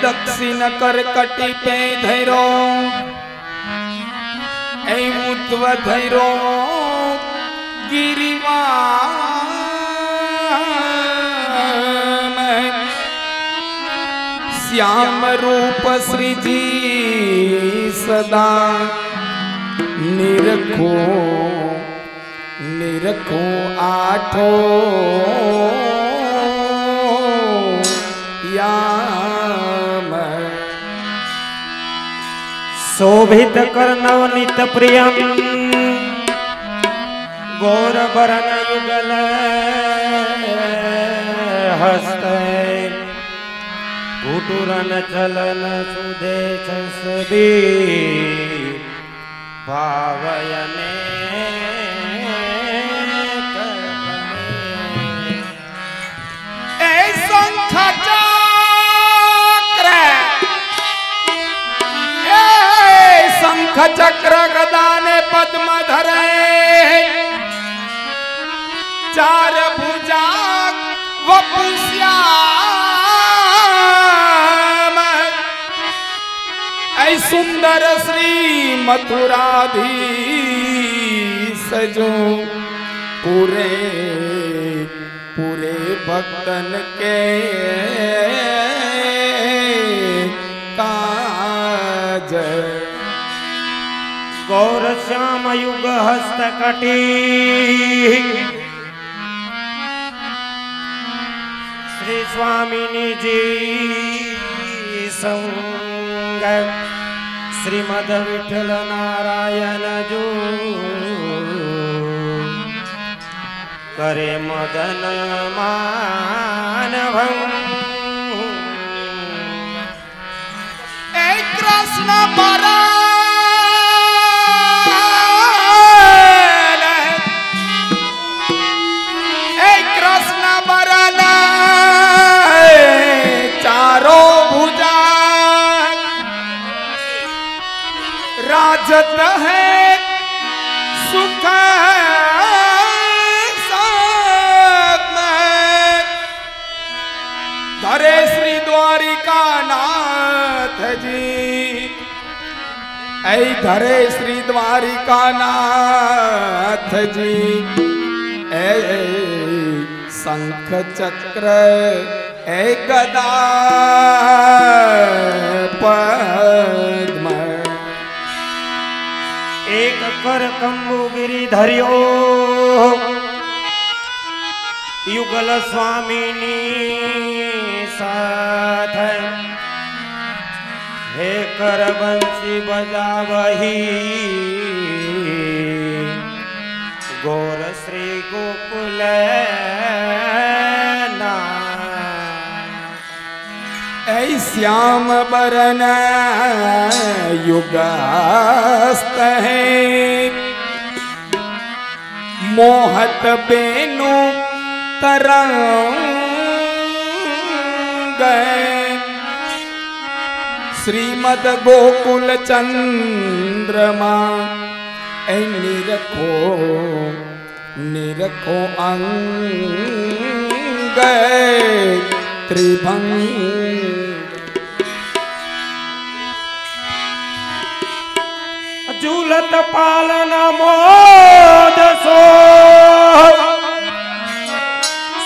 दक्षिण करकटी पे धैरो मुत्व धैरो गिरिवा श्याम रूप श्री जी सदा निरखो निरखो आठो याम शोभित कर्णवनित प्रियम गौरवरण युगल हस्त कुटुरन चलन सुदेश सदी भावयने शंख चक्र गदा ने पद्म धरे चार भुजा वपुष्याम ऐ सुंदर श्री मथुराधीश जो पूरे पूरे भक्तन के काज गौर श्याम युग हस्त कटी श्री स्वामिनी जी संग श्रीमद विठल नारायण जो करे मदन मानवं ए कृष्ण बरा राजत है सुख धरे श्री द्वारिका नाथ जी ऐ धरे श्री द्वारिका नाथ जी ऐ शंख चक्र ऐ गदा पद्म एक कर कंबु गिरी धरियो युगल स्वामिनी साथ हे कर बंसी बजावही गौर श्री गोकुल ऐ श्याम बरन युगस्त है मोहत बेनु तरंग श्रीमद गोकुल चंद्रमा ऐ निरखो निरखो अंग त्रिभंग झूलत पालन मोद सो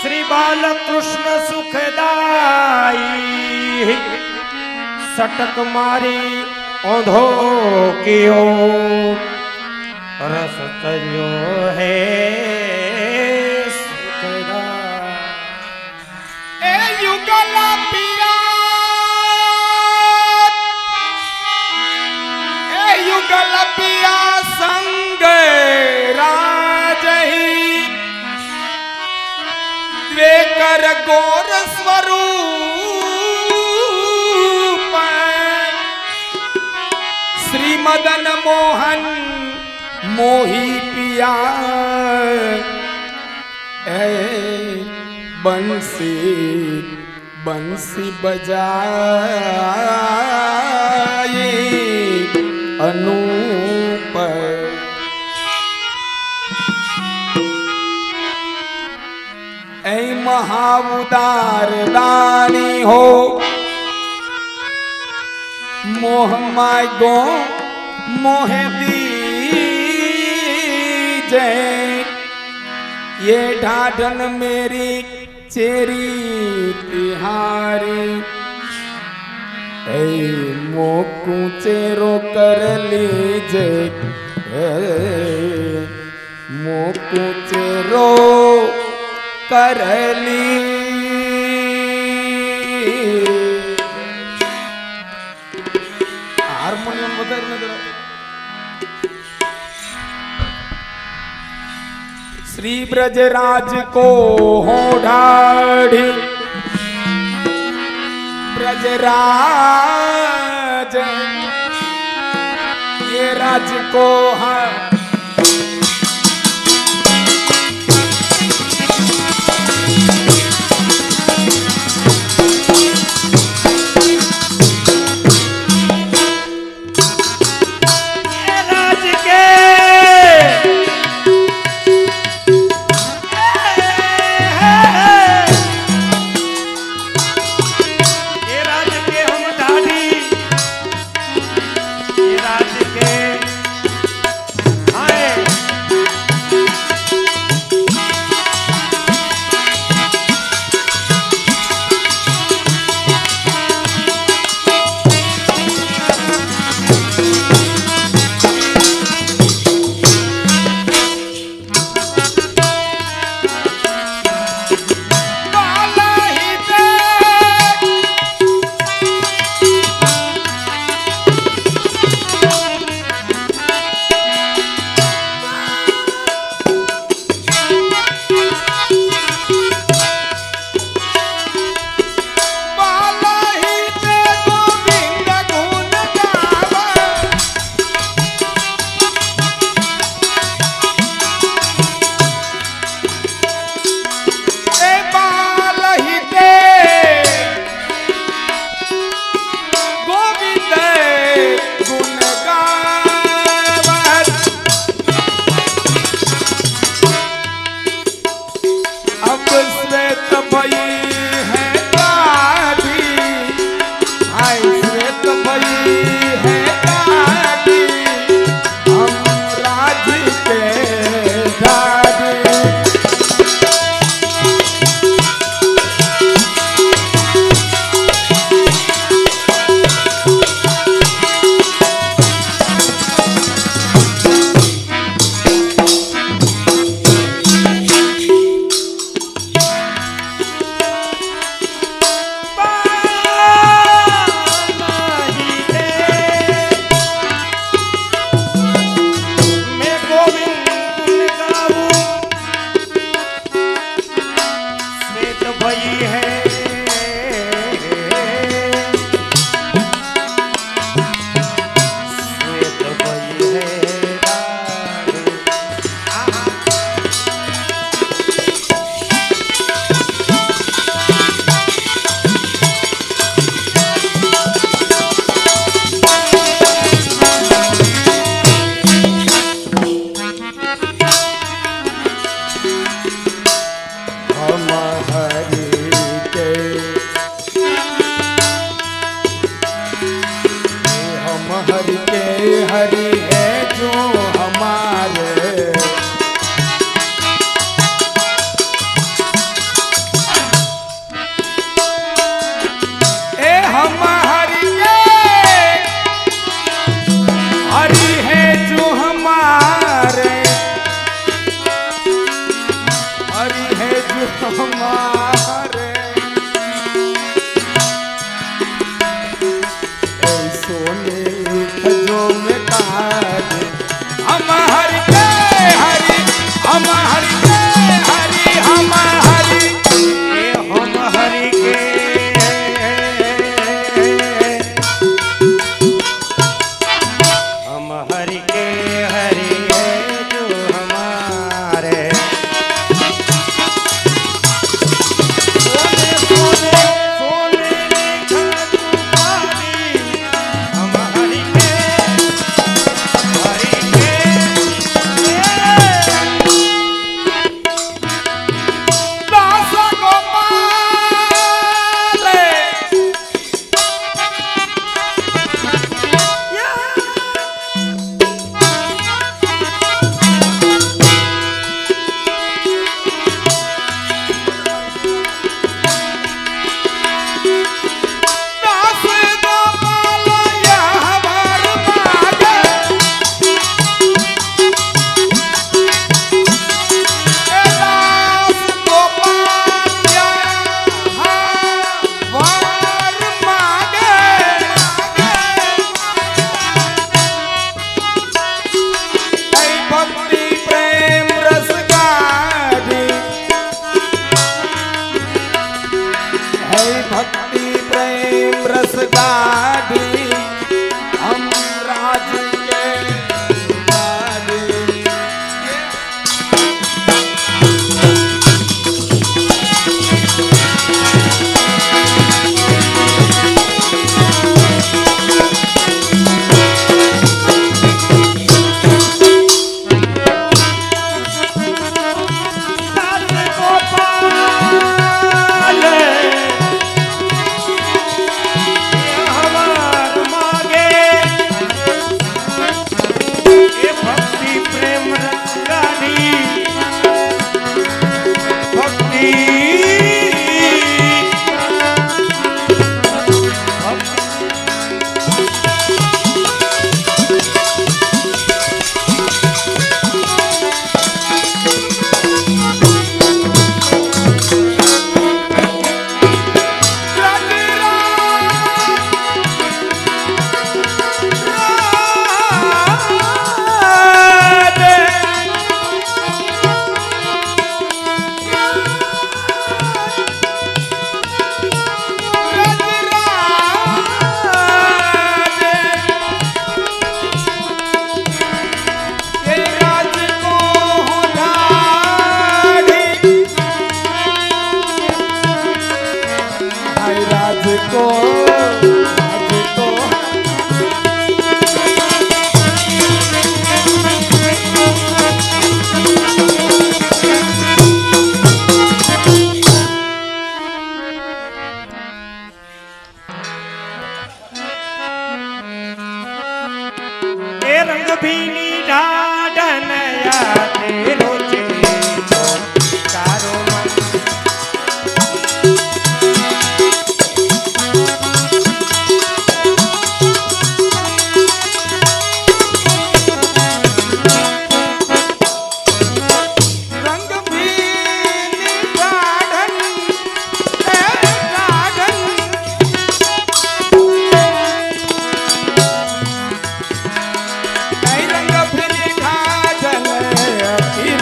श्री बालकृष्ण सुखदाई सटक मारी औंधो कियो रस चरियो है सुखदाई ए युगल पिया युगल पिया संग राजही द्वे कर गौर स्वरूप श्री मदन मोहन मोही पिया ऐ बंसी बंसी बजाए अनूप ऐ महाउदार दानी हो मोह मागो मोहे दी जय ये ढाढन मेरी चेरी तिहारी मोकू चेरो कर लीजे मोकू चेरो कर ली हारमोनियम बजाई नजर श्री ब्रजराज को हो ढाढ़ी ब्रजराज ये राज को है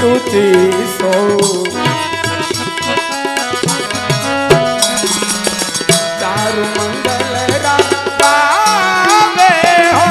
रुचि सो चारु मंगल गावे हो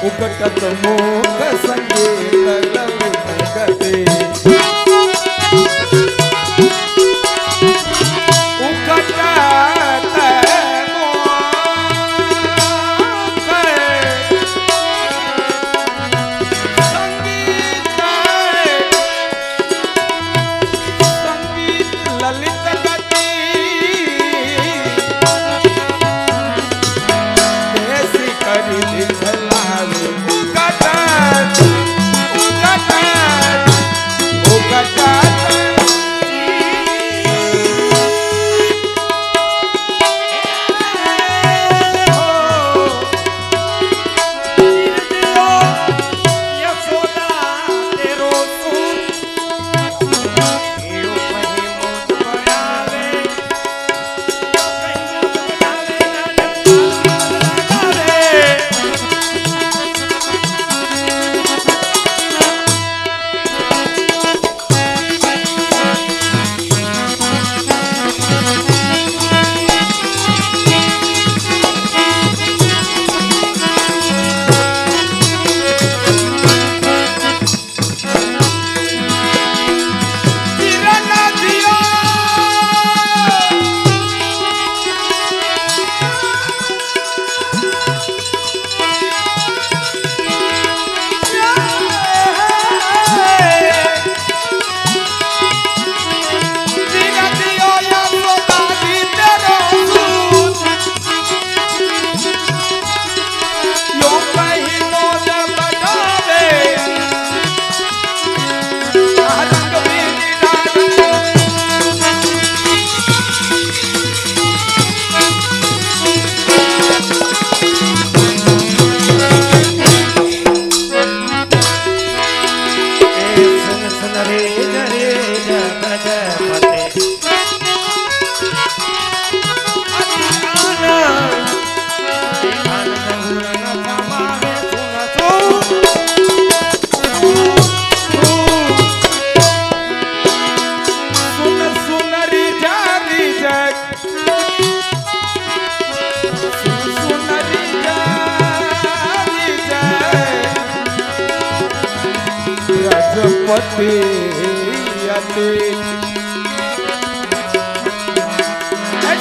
उकटत मोख संग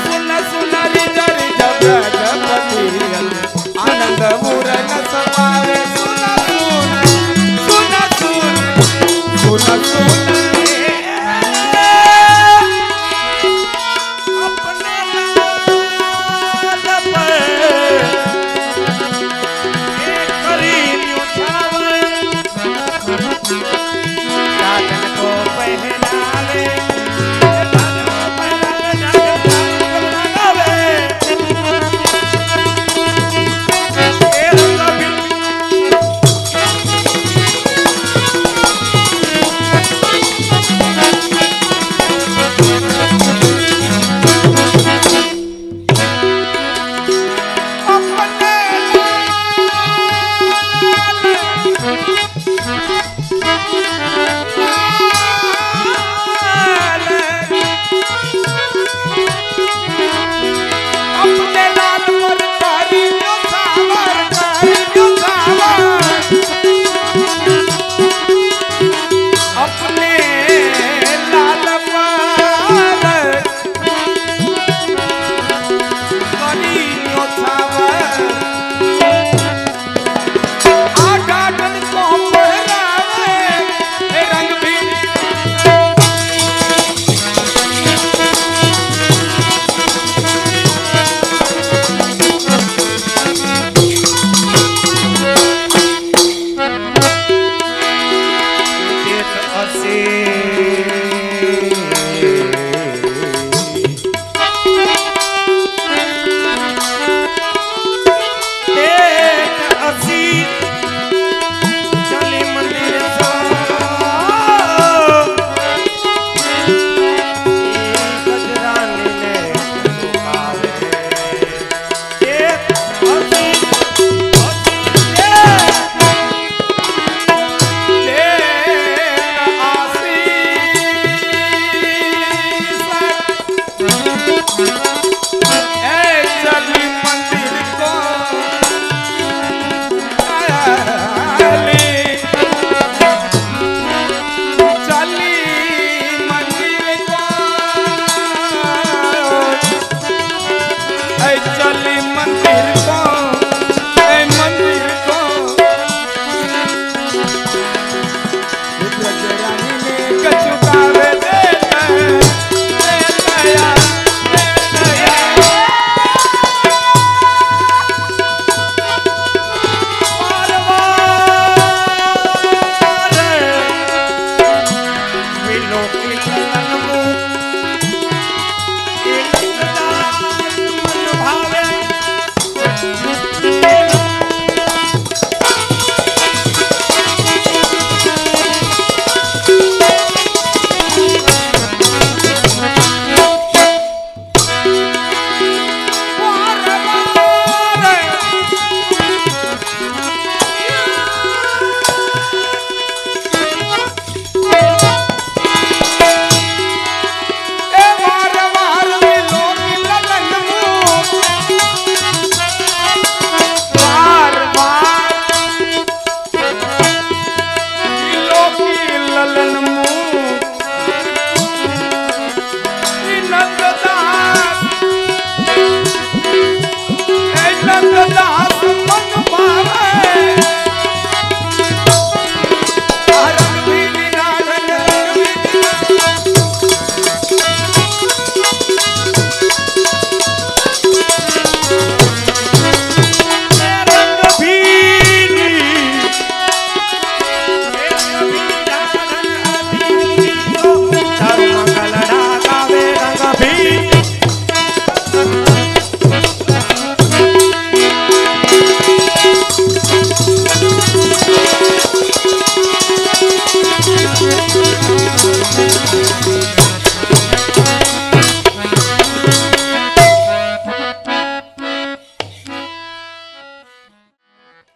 सुन सुनरी जरी जब जपति आनंद मुरन समावे सुन सुन सुन सुन सुन अपने लाल पर ये करी न्यूछावे साजन को पहनावे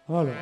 હાલો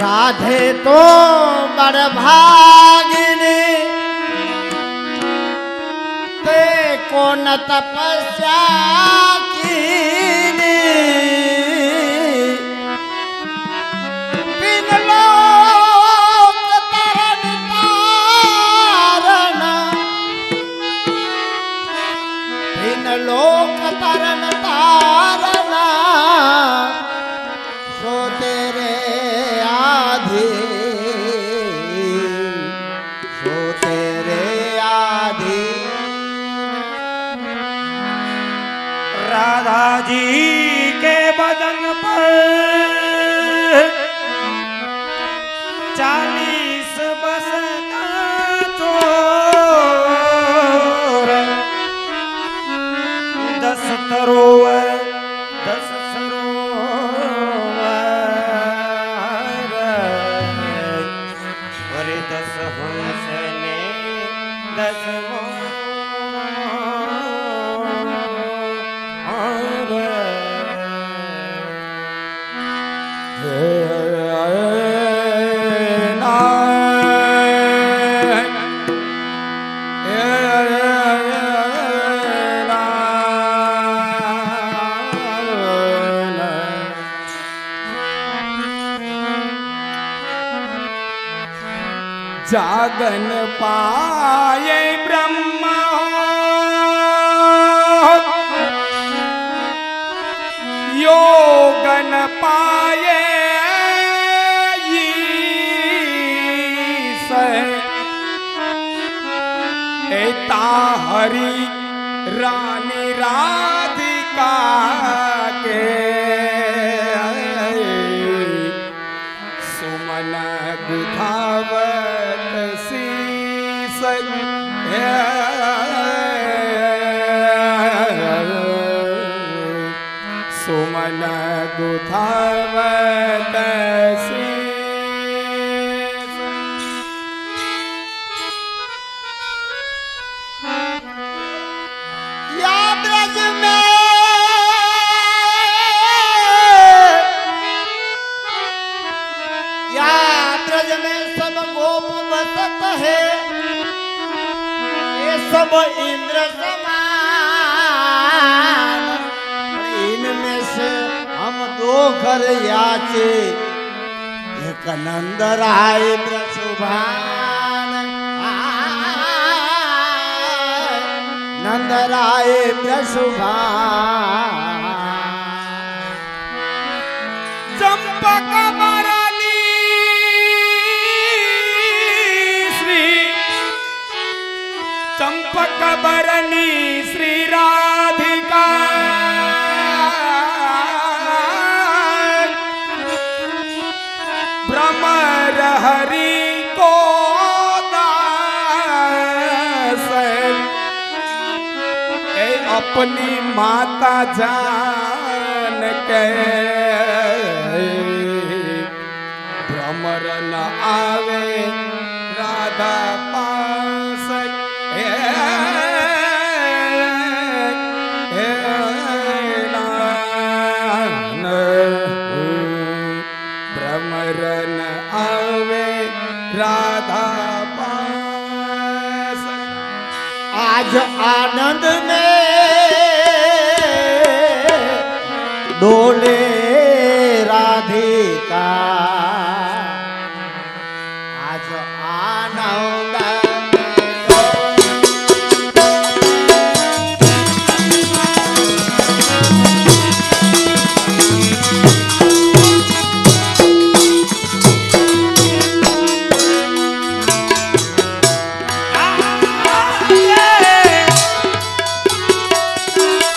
राधे तो बड़भागिनी ते को न तपस्या कीनी बिन लोक तरन तारण बिन लोक तरन तारना सो तेरे आधे सो तेरे आधे राधा जी के बदन पर 40 बसता चोर 10 तरोवर 10 सरोवर अरे 10 हंस ने 10 जागन पाए ब्रह्मा योगन पाए ईश एता हरि रानी राधिका के सुमन गुथावत शीस सुमन गुथावत शीस या ब्रज में या ब्रज में सब गोप बसत है ये सब इंद्र समान इनमें से हम 2 घर याचे एक नंद राय ब्रशुभान नंद राय ब्रशुभान चंपक बरनी श्री चंपक बरनी श्री राधिका भ्रमर हरि को दास ए अपनी माता जान के भ्रमर न आवे राधा पास भ्रमर न आवे राधा पास आज आनंद में डोले राधिका आज आनंद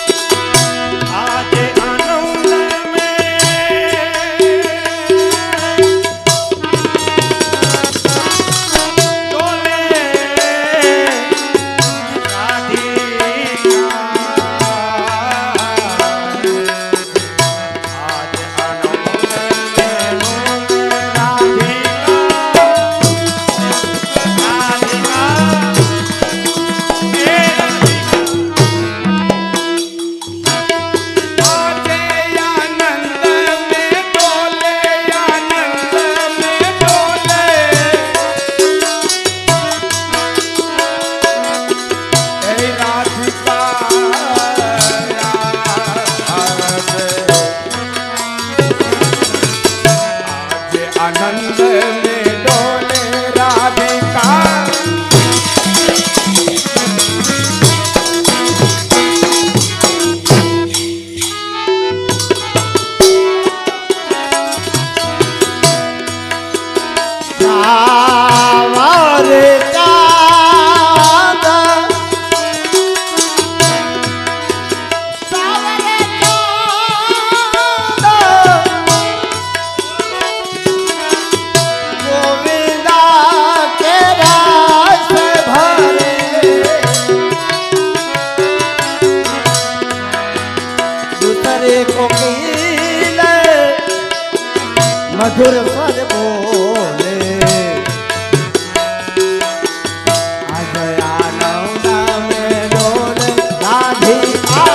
आज आनंद में आनंद में डोले राधिका। मधुर स्वर बोले आज आनंद में डोले राधिका।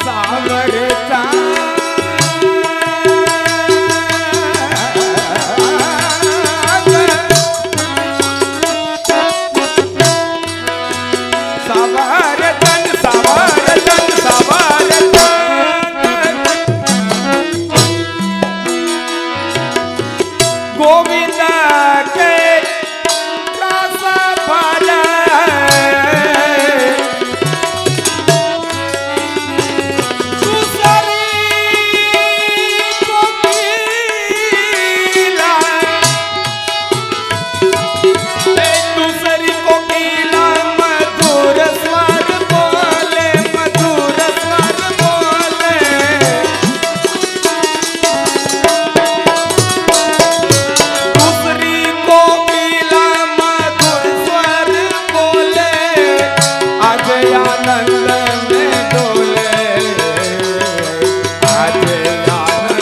सावर गोविंद के रस भरे दूसरी कोकिला मधुर स्वर बोले, मधुर स्वर बोले। दूसरी कोकिला मधुर स्वर बोले आज आनंद में डोले, आज आनंद।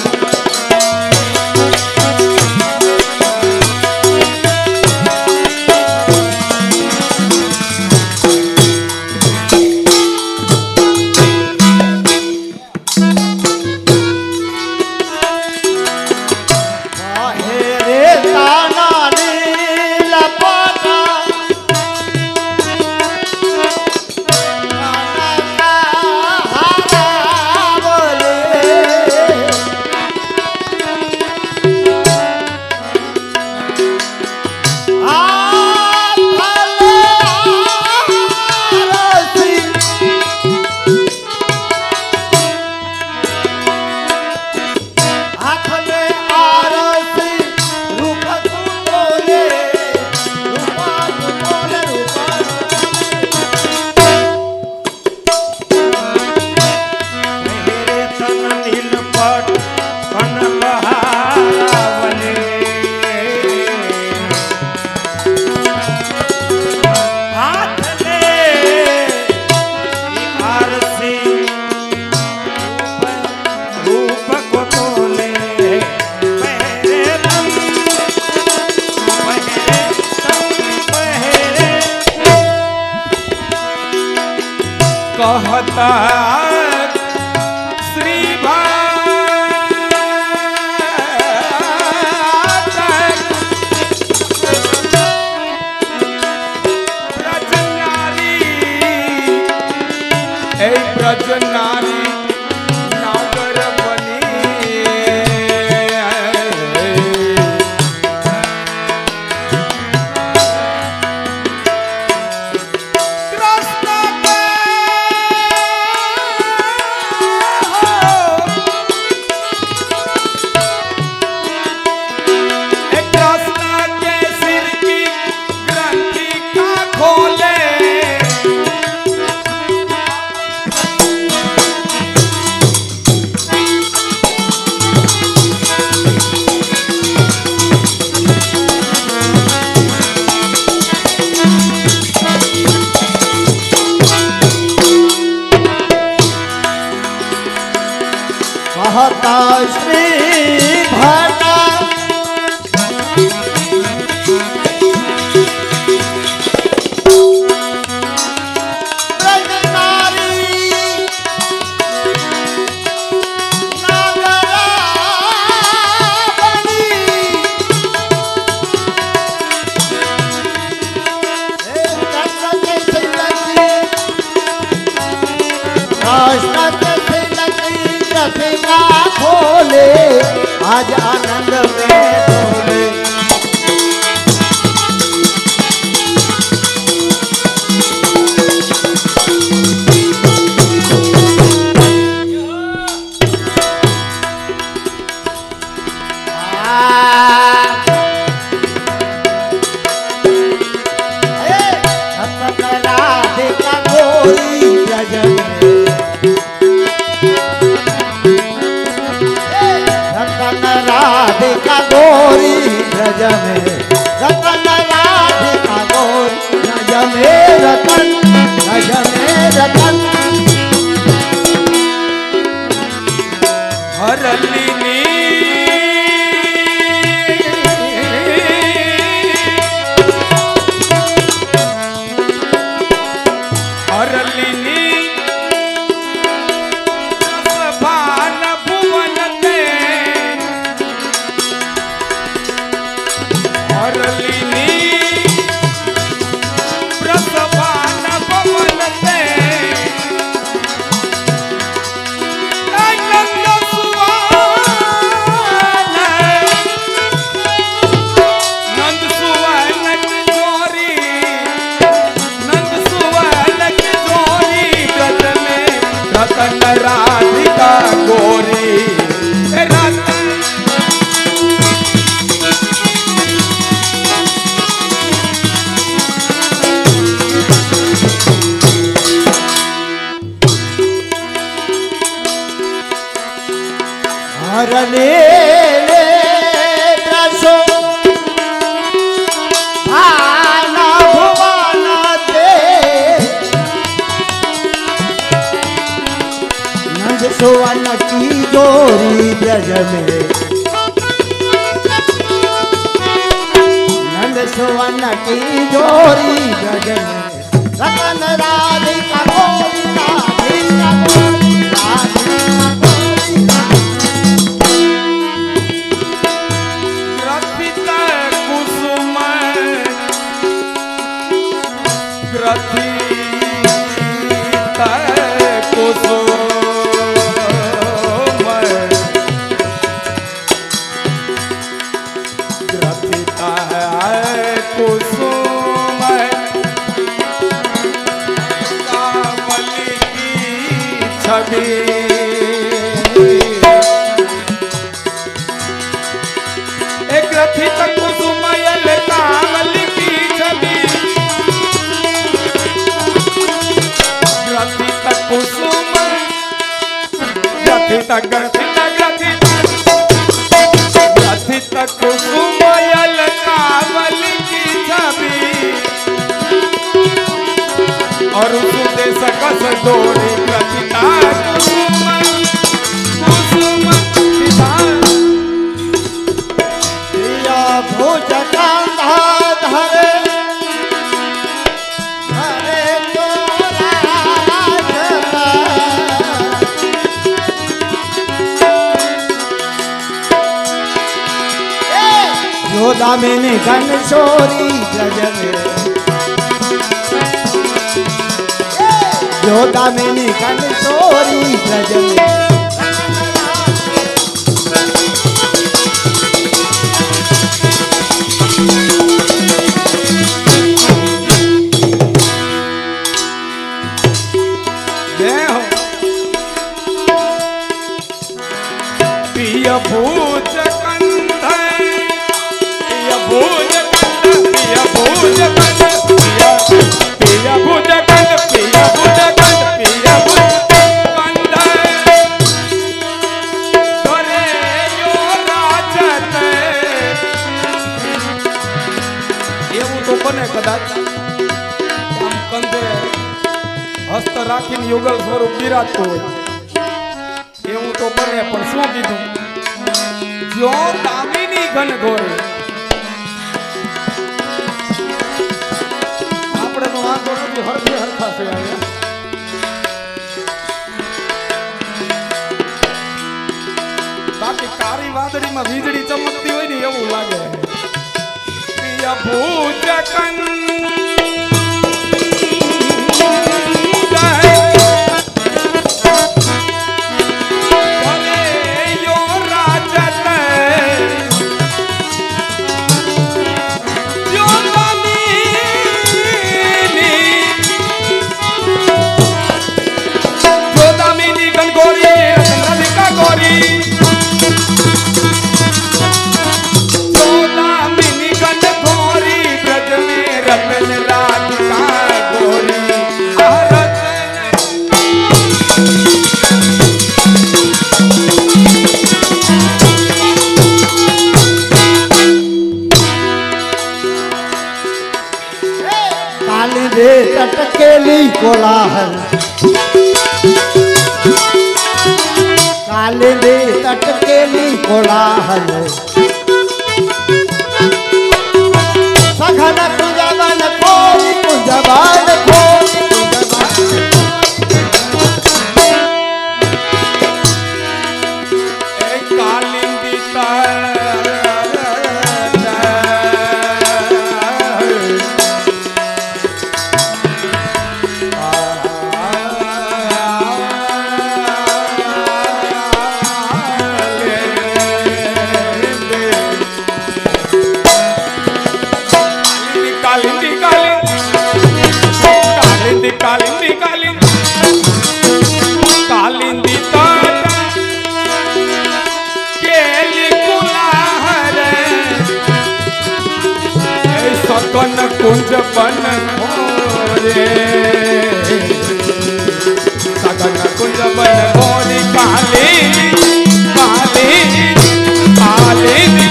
कहता श्री ब्रजनारी, ए ब्रजनारी नागर बनी कृष्ण आज आनंद में डोले। राधिका गोरी ब्रज में रतन, राधिका गोरी ब्रज में रतन, ब्रज में रतन। हरलिनी हरलिनी भान भुवन ते हरलिनी प्रसभान भवन ते आनंद सुवान नंद सुवान की जोरी नंद सुवान की जोरी ब्रज में रतन राधिका गोरी रतन हरले रसो भाना भुवन ते नंद सुवन की गोरी ब्रज में नंद सुवन की गोरी ब्रज में रतन राधिका गोरी राधिका गोरी राधिका गोरी। ग्रथित कुसुम ग्रथित कुसुम ग्रथित कुसुम कामली की छवि ग्रथित कुसुमयल कामल की छवि ग्रथित कुसुम ग्रथित ग्रथित ग्रथित ग्रथित कुसुमयल कामल की छवि और सुदेश कस डोरी ग्रथित कुसुम कुसुम विधान भुज कंधा धरे हरे तोरा योदा मैंने घन चोरी ब्रज में योदा मैंने घन चोरी ब्रज में भूज कंध भूज कंध भूज कंध पिया भूज कंध पिया भूज कंध पिया भूज कंध करे यो राजत એવું તો બને કદાચ આમ કંધે હસ્ત રાખીને યુગલ સ્વરૂપ બિરાજતો હોય એવું તો બને પણ શું કીધું જો દામિની ઘન ઘોરે આપણે તો વાંધો નથી હરખે હરખા છે બાકી કાળી વાદળીમાં વીજળી ચમકતી હોય ને એવું લાગે પિયા ભૂજ કંદ रे टटकेली कोलाहल काले रे टटकेली कोलाहल सखन कुंजबन खोरी कुंजबन खोरी कालिंदी कालिंदी केली कुलाहर सकन कुंज बन रे सकन कुंज बन गोरी कालिंदी कालिंदी कालिंदी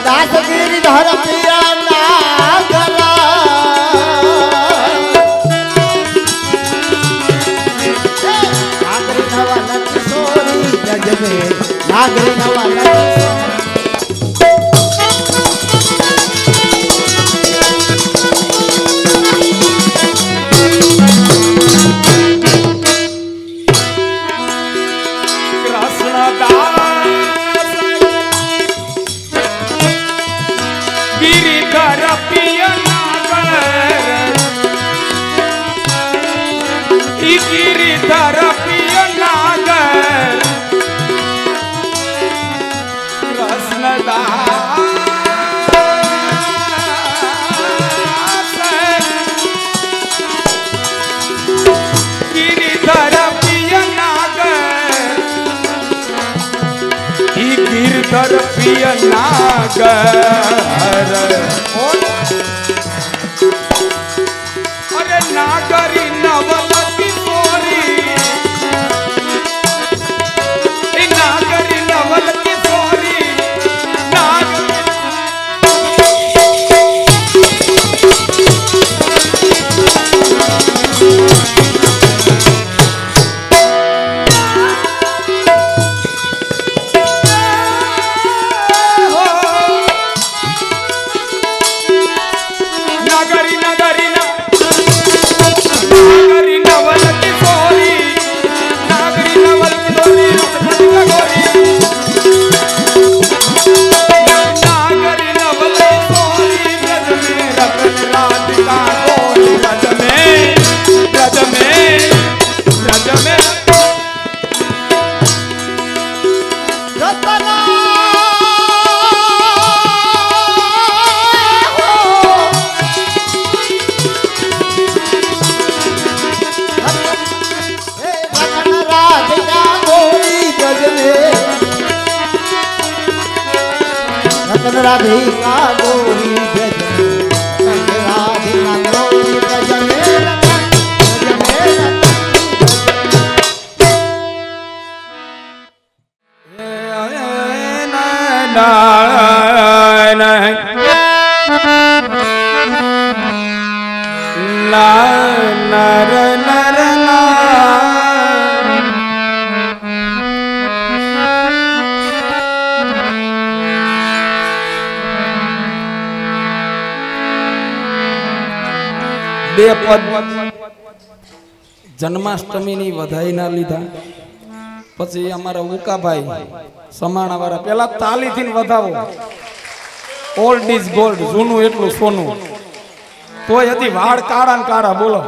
दास गिरिधर पिया नागरा नागरी नवल किशोरी जजमे नागरी नवल गिरिधर पिय नागर कृष्णदास गिरिधर पिय नागर गिरिधर पिय नागर अरे नागरी नवल किशोरी नागरी नवल किशोरी नागरी नागरी नागरी नवल किशोरी नागरी नवल किशोरी नागरी नवल किशोरी ब्रज में रतन राधिका गोरी ब्रज में रतन राधिका गोरी ब्रज राधिका गोरी ब्रज બે પદ જન્માષ્ટમીની વધાઈના લીધા પછી અમારા ઉકાભાઈ સમાણા વાળા પેલા તાલીથી વધાવો ઓલ્ડ ઇઝ ગોલ્ડ જૂનું એટલું સોનું તોય હતી વાળ કાળા ને કાળા બોલો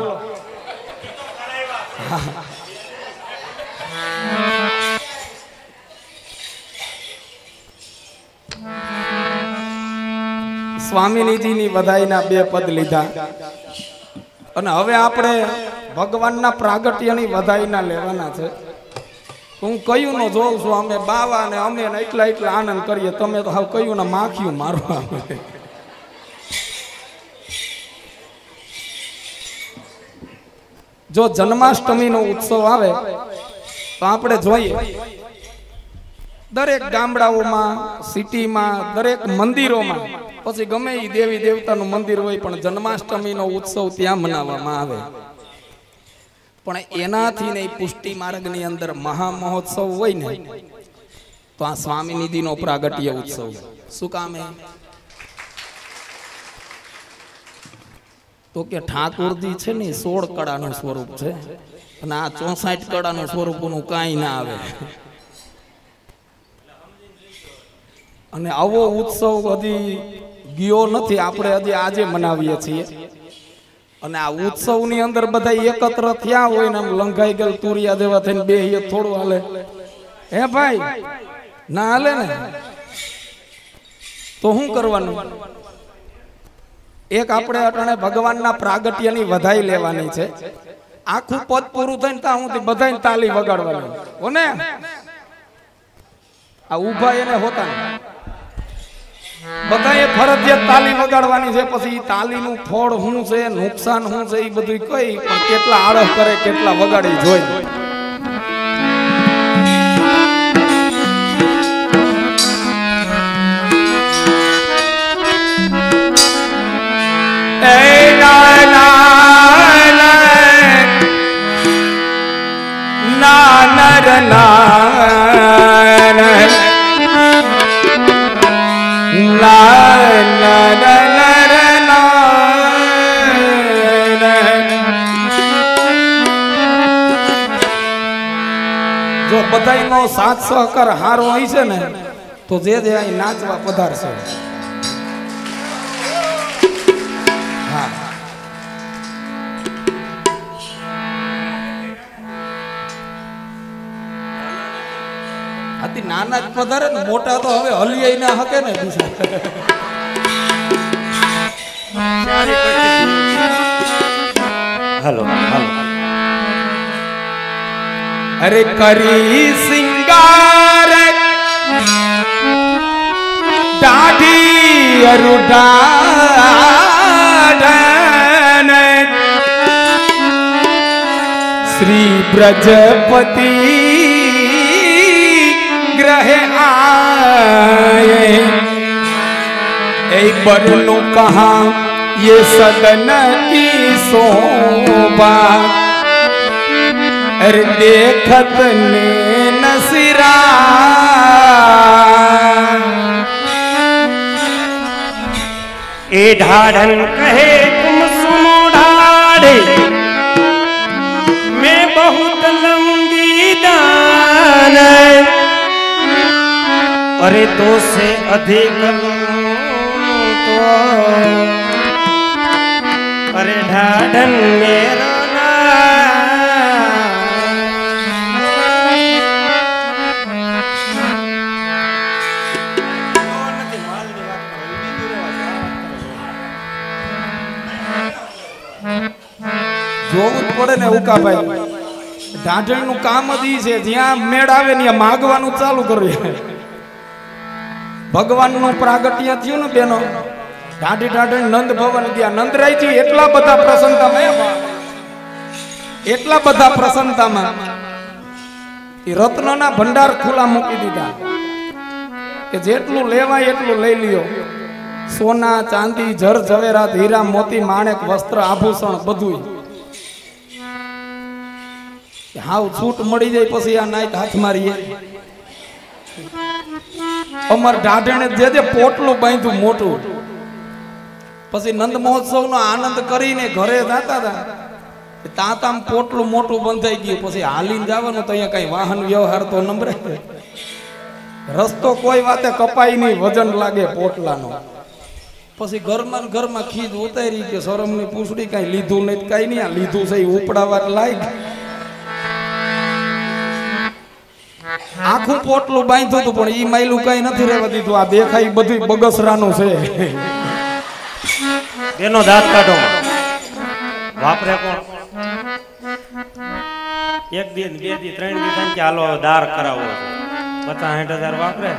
સ્વામિનીજીની વધાઈના બે પદ લીધા અને હવે આપણે ભગવાનના પ્રાગટ્યની વધાઈના લેવાના છે હું કયું નો જોઉં છું અમે બાવા ને અમે એટલા એટલા આનંદ કરીએ તમે તો હાવ કયું ને માખ્યું મારવા જો જન્માષ્ટમીનો ઉત્સવ આવે તો આપણે જોઈએ દરેક ગામડાઓમાં, સિટીમાં, દરેક મંદિરોમાં, પછી ગમે એ દેવી દેવતાનું મંદિર હોય પણ જન્માષ્ટમીનો ઉત્સવ ત્યાં મનાવવામાં આવે. પણ એનાથી ને પુષ્ટિ માર્ગની અંદર મહા મહોત્સવ હોય ને તો આ સ્વામી નિધિનો પ્રાગટ્ય ઉત્સવ. શું કામ હે? તો કે ઠાકોરજી છે ને 16 કળાનું સ્વરૂપ છે અને આ 64 કળાનું સ્વરૂપનું કાંઈ ના આવે. અને આવો ઉત્સવ હજી ગયો નથી, આપણે હજી આજે મનાવીએ છીએ. અને આ ઉત્સવની અંદર બધા એકત્ર થયા હોય ને આમ લંઘાઈ ગયેલ તુરિયા દેવા થઈને બે થોડું હાલે? હે ભાઈ, ના હાલે ને. તો શું કરવાનું? એક આપણે અટાણે ભગવાનના પ્રાગટ્યની વધાઈ લેવાની છે. આખું પદ પૂરું થઈને ત્યાં હું બધાને તાલી વગાડવાની હોને. આ ઊભા એને હોતા બધાએ ફરજિયાત તાલી વગાડવાની છે. પછી તાલીનું ફળ શું છે, નુકસાન શું છે, એ બધું કઈ પણ કેટલા આળસ કરે, કેટલા વગાડી જોઈ. જો બધાનો સાથ સહકાર હારો હોય છે ને તો જે અહીં નાચવા પધારશે. હા, આથી નાના જ પધારે ને, મોટા તો હવે હલિયાઈ ના હકે ને. હાલો હાલો. અરે કરી સિંગાર દાઢી અરુઢાઢન શ્રી બ્રજપતિ ग्रह आए एक बरनु कहा ये सदन की शोभा अरे देखत ने नसीरा ए ढाढ़न कहे तुम सुनो ढाढ़े मैं बहुत लंबी दान अरे तो से अधिक तो अरे ढाढ़न मेरा જોવું પડે ને ઉકાભાઈ. ઢાઢણનું કામ જ ઈ છે જ્યાં મેળ આવે ને માગવાનું ચાલુ કરવું. ભગવાનનું પ્રાગટ્ય થયું ને બેનો, ઢાઢી ઢાઢણ નંદ ભવન ગયા. નંદરાયજી એટલા બધા પ્રસન્નતામાં એ રત્નના ભંડાર ખુલ્લા મૂકી દીધા કે જેટલું લેવાય એટલું લઈ લ્યો. સોના, ચાંદી, જર ઝવેરાત, હીરા, મોતી, માણેક, વસ્ત્ર, આભૂષણ બધું. હાવ છૂટ મળી જાય પછી આ નાઈટ હાથ મારીએ. અમર ઢાઢણે જે પોટલું બાંધ્યું મોટું, પછી નંદ મહોત્સવ નો આનંદ કરીને ઘરે જતા હતા. તાતામ પોટલું મોટું બંધાઈ ગયું. પછી હાલીને જવાનું તો અહીંયા કઈ વાહન વ્યવહાર તો નંબરે. રસ્તો કોઈ વાતે કપાઈ નહીં, વજન લાગે પોટલાનો. પછી ઘરમાં ખીજ ઉતારી કે શરમની પૂછડી કઈ લીધું નહીં, કઈ નહીં. આ લીધું છે ઉપડાવા લાગ. આખું પોટલું બાંધ્યું હતું પણ ઈ માયલું કઈ નથી રહેવા દીધું. આ દેખાય બધું બગસરાનું છે. એનો દાંત કાઢો. વાપરે કોણ? એક દિન, બે દી, 3 દી કે હાલો દાર કરાવો 50-60 હજાર વાપરે.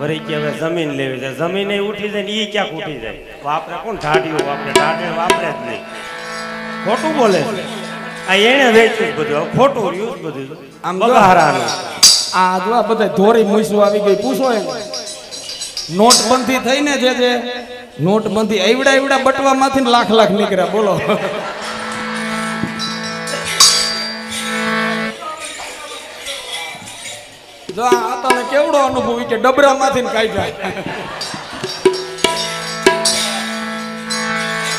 વળી કે હવે જમીન લેવી છે, જમીન ઉઠી જાય ને ઈ ક્યાંક ઉઠી જાય. વાપરે કોણ? ઢાઢીઓ વાપરે. ઢાઢે વાપરે જ નહીં. ખોટું બોલે છે. આ એને વેચ્યું બધું ખોટું રહ્યું બધું આમ આમ બગારાનું આ જો આ બધા ધોરી મૂસું આવી ગઈ પૂછો એમ નોટબંધી થઈને જે નોટબંધી એવડા બટવામાંથી લાખ લાખ નીકળ્યા બોલો જો આ તને કેવડો અનુભવ કે ડબરામાંથી ને કાઢ્યા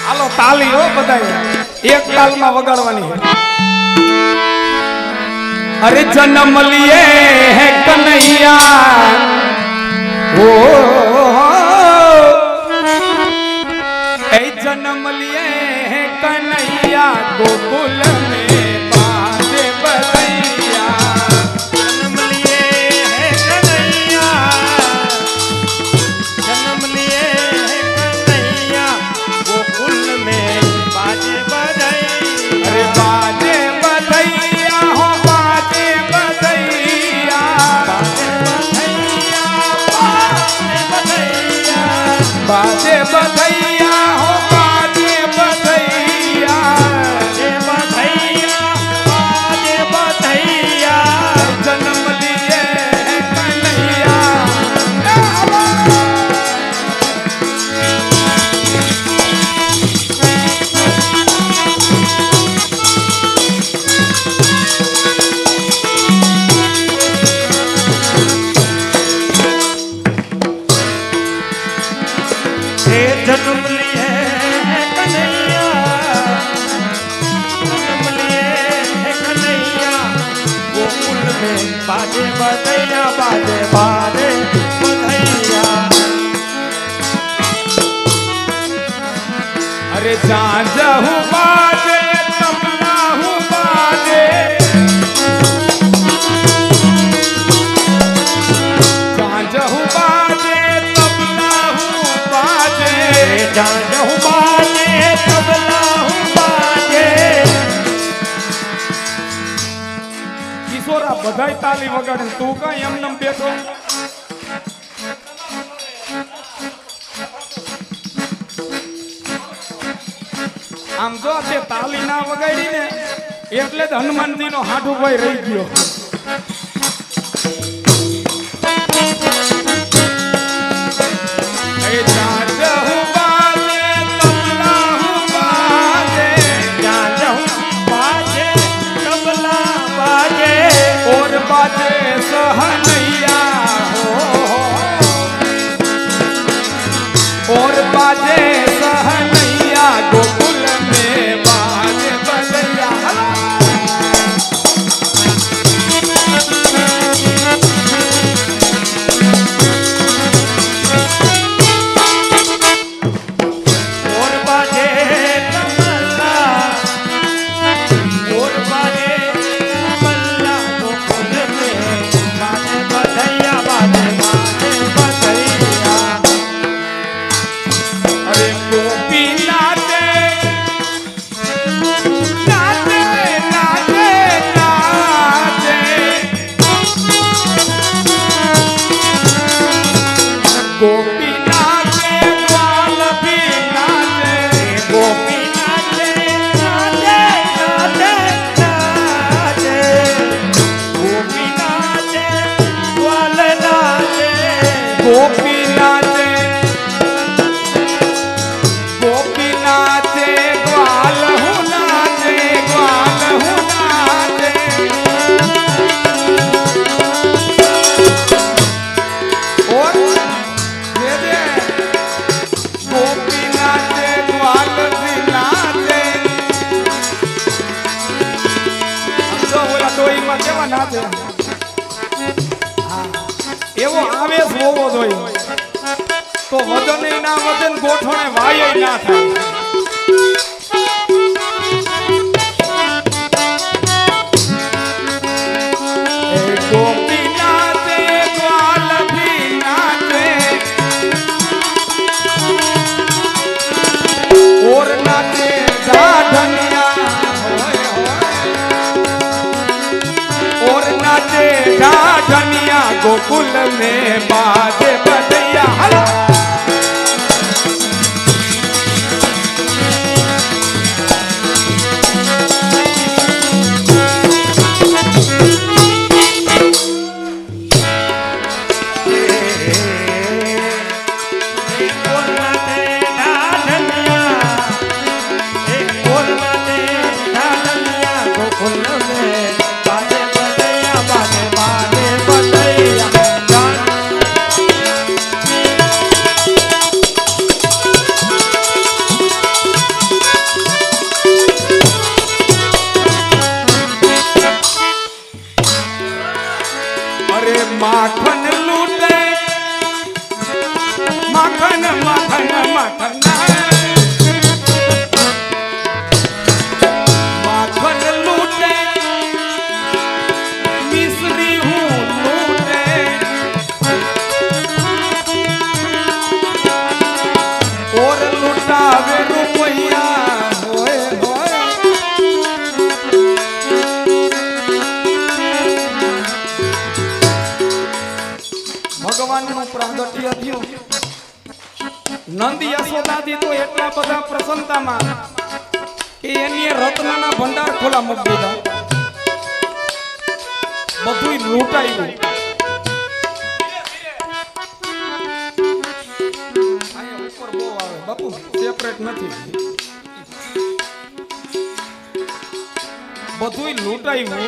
હાલો તાલી હો બધા એક તાલમાં વગાડવાની अरे जन्म लिए है कन्हैया ओ ए जन्म लिए है कन्हैया गोकुल में बाजे बधैया जन्म लिए है कन्हैया जन्म लिए है कन्हैया गोकुल में बाजे बधैया अरे बाजे बधैया हो बाजे बधैया बाजे बधैया हो बाजे बधैया बाजे बधैया जन्म लिए है कन्हैया जन्म लिए है कन्हैया जन्म लिए है कन्हैया गोकुल में बाजे बधैया बाजे बाजे बधैया अरे जाजहू बाजे तबलाहू बाजे जाजहू बाजे तबलाहू बाजे जाजहू बाजे तबलाहू बाजे કિશોરા બધાય તાલી વગાડે તું કઈ એમનેમ બેઠો આમ જો તે તાલી ના વગાડી ને એટલે જ હનુમાનજી નો હાડુભાઈ રહી ગયો એ જાજહુ બાજે તબલાહુ બાજે जाजहू बाजे तबला बाजे और बाजे सहनैया हो और बाजे सहनैया गोकुल में बाजे बधैया और बाजे तबला और बाजे तबला गोकुल में बाजे बधैया बाजे बाजे बधैया अरे गोपी नाचे नाचे नाचे नाचे गोपी नाचे ग्वाल भी नाचे गोपी नाचे नाचे नाचे नाचे गोपी नाचे ग्वाल नाचे गोपी नाचे गोपी नाचे ग्वाल हूँ नाचे ग्वाल हूँ नाचे और दे गोपी नाचे ग्वाल भी नाचे तो बोला डोई में केवा नाचे એવો આવેશ હોવો જોઈએ તો વજન ના વજન ગોઠણે વાય ના થાય એ ગોપી નાચે ગ્વાલ ભી નાચે ઓર નાચે ઢાઢનિયા હોય और नाचे ढाढनिया गोकुल में बाजे बधैया हला માખણ માખણ માખણ માખણ લૂટે મિશ્રી હું લૂટે ઓર લૂટાવે રૂપિયા હોય હોય ભગવાનનું પ્રાગટ્ય થયું નંદ યશોદાજી તો એટલા બધા પ્રસન્નતામાં કે એની રત્નના ભંડાર ખોલા મૂકી દીધા બધું લૂંટાયું અહીંયા ઉપર બહુ આવે બાપુ સેપરેટ નથી બધું લૂંટાયું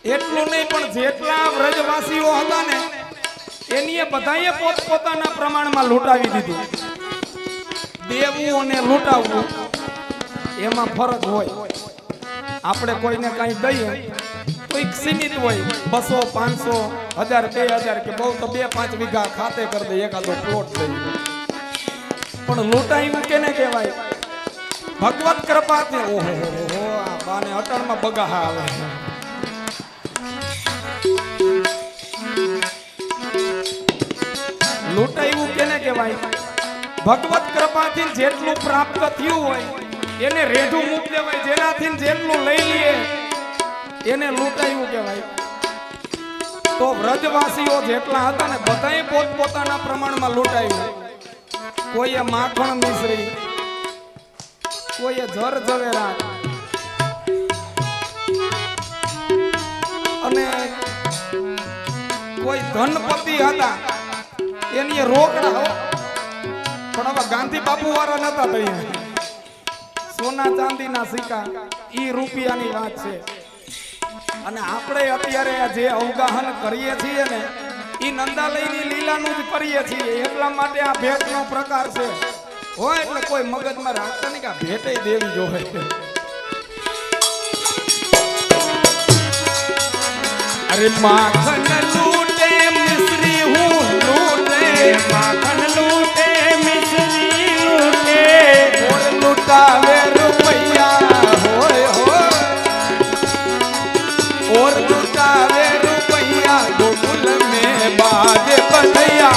એટલું નહીં પણ જેટલા વ્રજવાસીઓ હતા ને એની બધાએ પોતપોતાના પ્રમાણમાં લૂંટાવી દીધું દેવું અને લૂંટાવવું એમાં ફરક હોય આપણે કોઈને કાંઈ દઈએ તો એક સીમિત હોય 200 500 1000 2000 કે બહુ તો 2-5 વીઘા ખાતે કરી દે એકાદો પ્લોટ થઈ પણ લૂંટાયું કેને કહેવાય ભગવત કૃપાથી ઓહો આ બાને અટણમાં બગાહા આવે લૂંટાયું કેને કહેવાય ભગવત કૃપાથી જેટલું પ્રાપ્ત થયું હોય એને રેઢું મૂક દેવાય જેનાથી જેટલું લઈ લઈએ એને લૂંટાયું કહેવાય તો વ્રજવાસીઓ જેટલા હતા ને બધાએ પોતપોતાના પ્રમાણમાં લૂંટાયું કોઈએ માખણ મિશ્રી કોઈએ જર ઝવેરા અને કોઈ ધનપતિ હતા એની રોકડા પણ હવે ગાંધી બાપુ વાળા નતા થયા સોના ચાંદીના સિક્કા ઈ રૂપિયાની વાત છે અને આપણે અત્યારે જે અવગાહન કરીએ છીએ ને ઈ નંદાલયની લીલાનું જ કરીએ છીએ એટલા માટે આ ભેટનો પ્રકાર છે હોય એટલે કોઈ મગજમાં રાખતા નહીં કે આ ભેટે દેવી જોહે અરે માખણ લૂટે મિશ્રી હું લૂટે માખણ લૂટે મિશ્રી લૂટે ઓર લૂટાવે રૂપિયા હોય હોય ઓર લૂટાવે રૂપિયા ગોકુલ में बाजे बधैया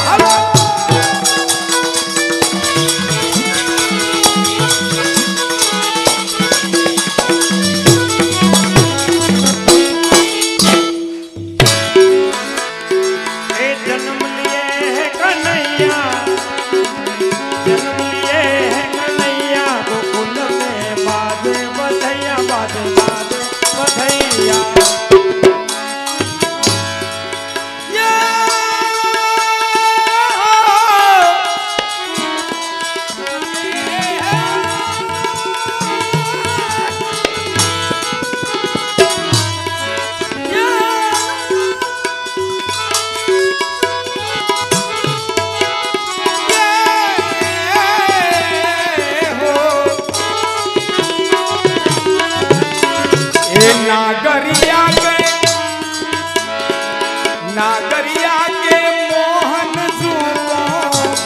नागरिया के मोहन जूको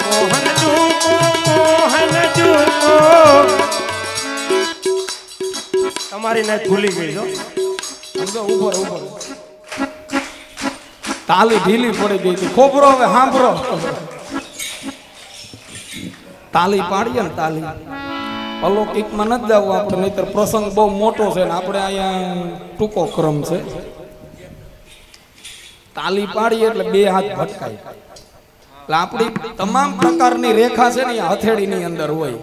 मोहन जूको मोहन जूको તમારી નાચ ભૂલી ગઈ છો સમજો ઉપર ઉપર તાલી ઢીલી પડી ગઈ હતી ખોબરો હવે સાંભળો તાલી પાડીએ ને તાલી અલૌકિકમાં નથી જવું આપણે નહીતર પ્રસંગ બહુ મોટો છે ને આપણે અહીંયા ટૂંકો ક્રમ છે તાલી પાડીએ એટલે બે હાથ ભટકાય એટલે આપણી તમામ પ્રકારની રેખા છે ને હથેળીની અંદર હોય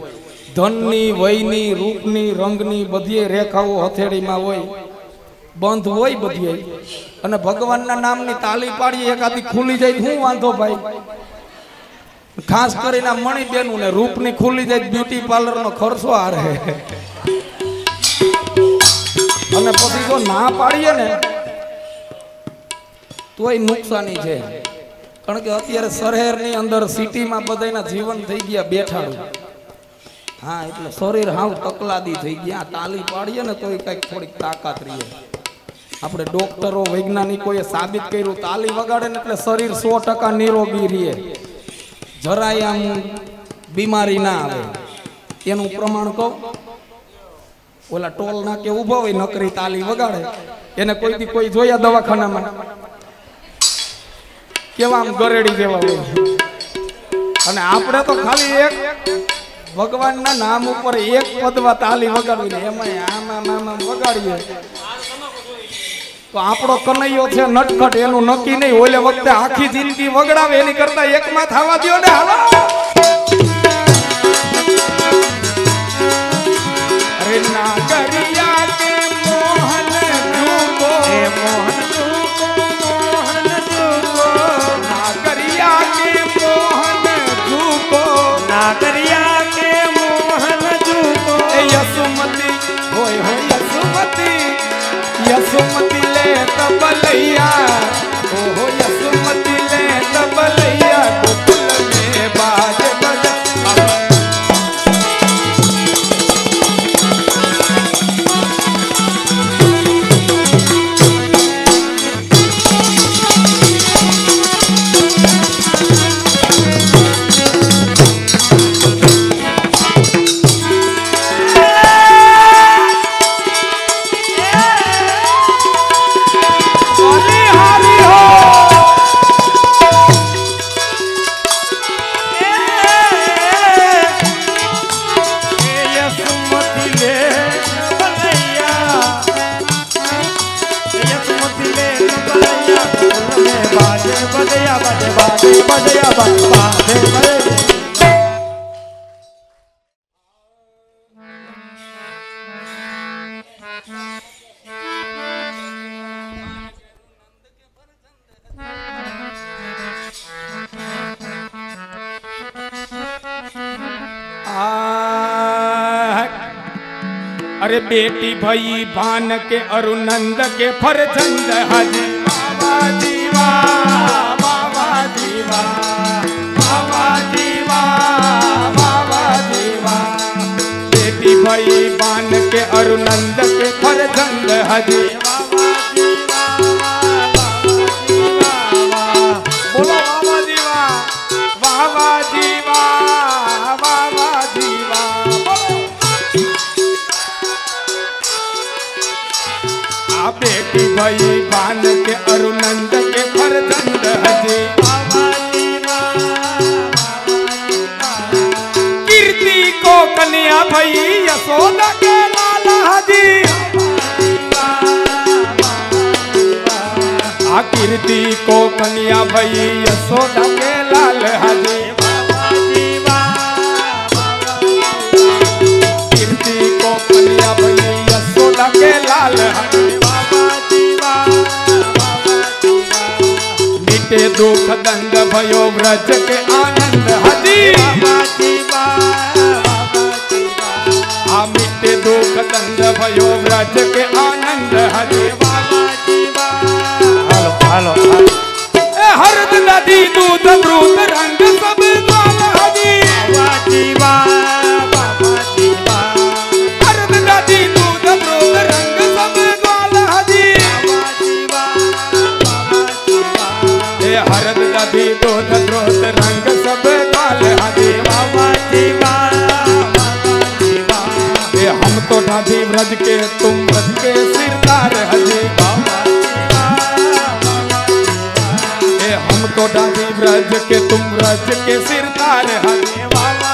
ધનની વયની રૂપની રંગની બધી રેખાઓ હથેળીમાં હોય બંધ હોય બધી અને ભગવાનના નામની તાલી પાડીએ એકાદી ખુલી જાય શું વાંધો ભાઈ ખાસ કરીને મણીબેનું ને રૂપની ખુલી જાય બ્યુટી પાર્લરનો ખર્ચો આ રહે અને પછી જો ના પાડીએ ને તોય નુકસાની છે કારણ કે અત્યારે શહેરની અંદર સિટીમાં બધાના જીવન થઈ ગયા બેઠાડું હા એટલે શરીર હાવ તકલાદી થઈ ગયા તાલી પાડીએ ને તોય કંઈક થોડીક તાકાત રહીએ આપણે ડોક્ટરો વૈજ્ઞાનિકોએ સાબિત કર્યું તાલી વગાડે ને એટલે શરીર 100% નિરોગી રહે જરાય આમ બીમારી ના આવે એનું પ્રમાણ કહું. ઓલા ટોલ નાકે ઊભો હોય નકરી તાલી વગાડે એને કોઈથી કોઈ જોયા દવાખાનામાં કેવા આમ ગરેડી જેવા હોય. અને આપણે તો ખાલી એક ભગવાનના નામ ઉપર એક પદમાં તાલી વગાડવી ને એમાં આમ વગાડીએ તો આપણો કનૈયો છે નટખટ એનું નક્કી નહીં. ઓલે વખતે આખી જિંદગી વગડાવે એની કરતા એકમાં થવા દ્યો ને. હાલો અરે નાગરિયા કે મોહન જુગો મોહન જુગો મોહન જુગો નાગરિયા કે મોહન જુગો નાગરિયા કે મોહન જુગો એ યસુમતી હોય હોય યસુમતી યસુમતી લે તબલૈયા ઓહો યસુમતી લે તબલૈયા ગોકુલ મે બાજ બજ. अरे बेटी भई भान के अरुनंद के फरजंद हजी बाबा जीवा बाबा जीवा बाबा जीवा बाबा जीवा. बेटी भई भान के अरुनंद के फरजंद हजी बाबा जीवा बोलो बाबा जीवा बाबा जीवा बाबा जीवा. बेटी भई भान के अरुनंद के फरजंद हजी बाबा जीवा कीर्ति को कन्या भई यशोदा के लाल हजी आ कीर्ति को कन्या भई यशोदा के लाल हजी कीर्ति को कन्या भई यशोदा के लाल हजी. मिटे दुख दंड भयो व्रज के आनंद हजी आ मिटे दुख दंड भयो व्रज के आनंद हजी. હાલો હાલો ए हरद नदी दूध ब्रूत रंग सब द्वाल हजी हरद नदी दूध ब्रूत रंग सब द्वाल हजी हरद नदी दूध ब्रूत रंग सब द्वाल हजी बाबा जीवा. हम तो ढाढी व्रज के तुम व्रज के सिरदार हजी बाबा. हम तो ढाढी व्रज के तुम व्रज के सिरदार हजी बाबा.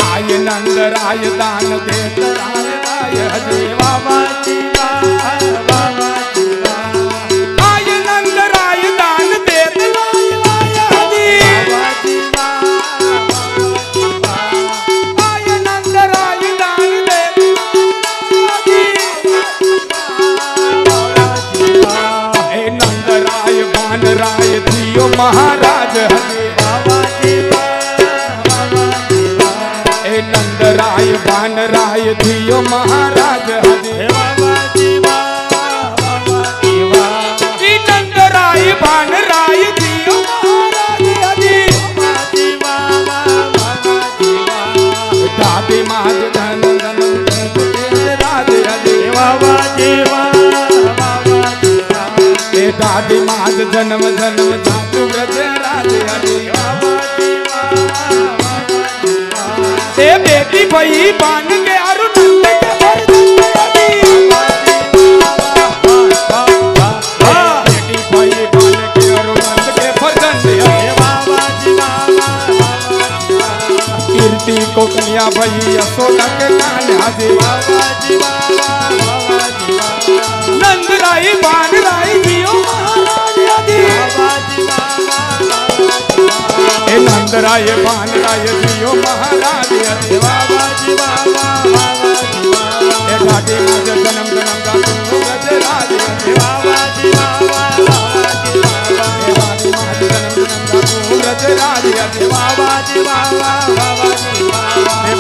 आय नंद राय दान देत राय हजी बाबा बाबा. आय नंद राय दान देत राय हजी आय नंद राय दान देत ए नंद राय बान राय थियो महाराज हजी ए नंद राय बान राय थियो महाराज हजी नंद राय बान राय थियो महाराज हजी दादी माज धन धन राज हजी दादी माज जन्म जन्म जातु व्रत आया भाई यशोदा के कान्हा जी नंदराई बानराई जियो महाराज ए नंदराय बानराय जियो महाराज ए घाटी माज जन्म जन्म का तू गजराज ए घाटी माज जन्म जन्म का तू गजराज ए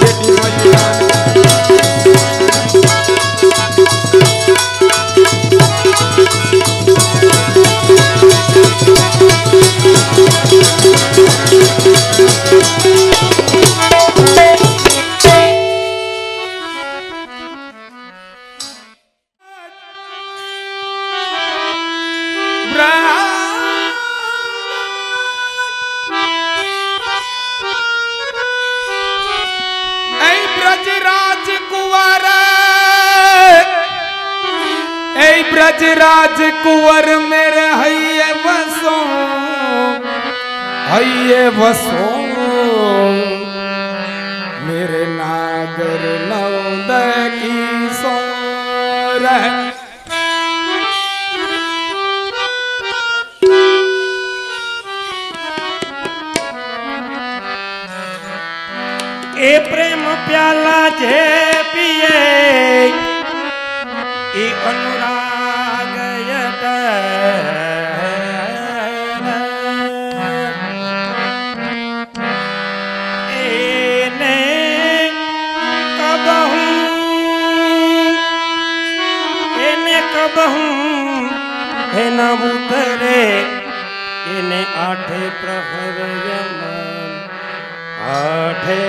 बेटी मैया ब्रजराज कुंवर मेरे हैये बसो मेरे नागर नौद की सोर ए प्रेम प्याला जे पिए ए अनुराग यत एने कबहू हे न उतरे इने आठे प्रहर यमन आठे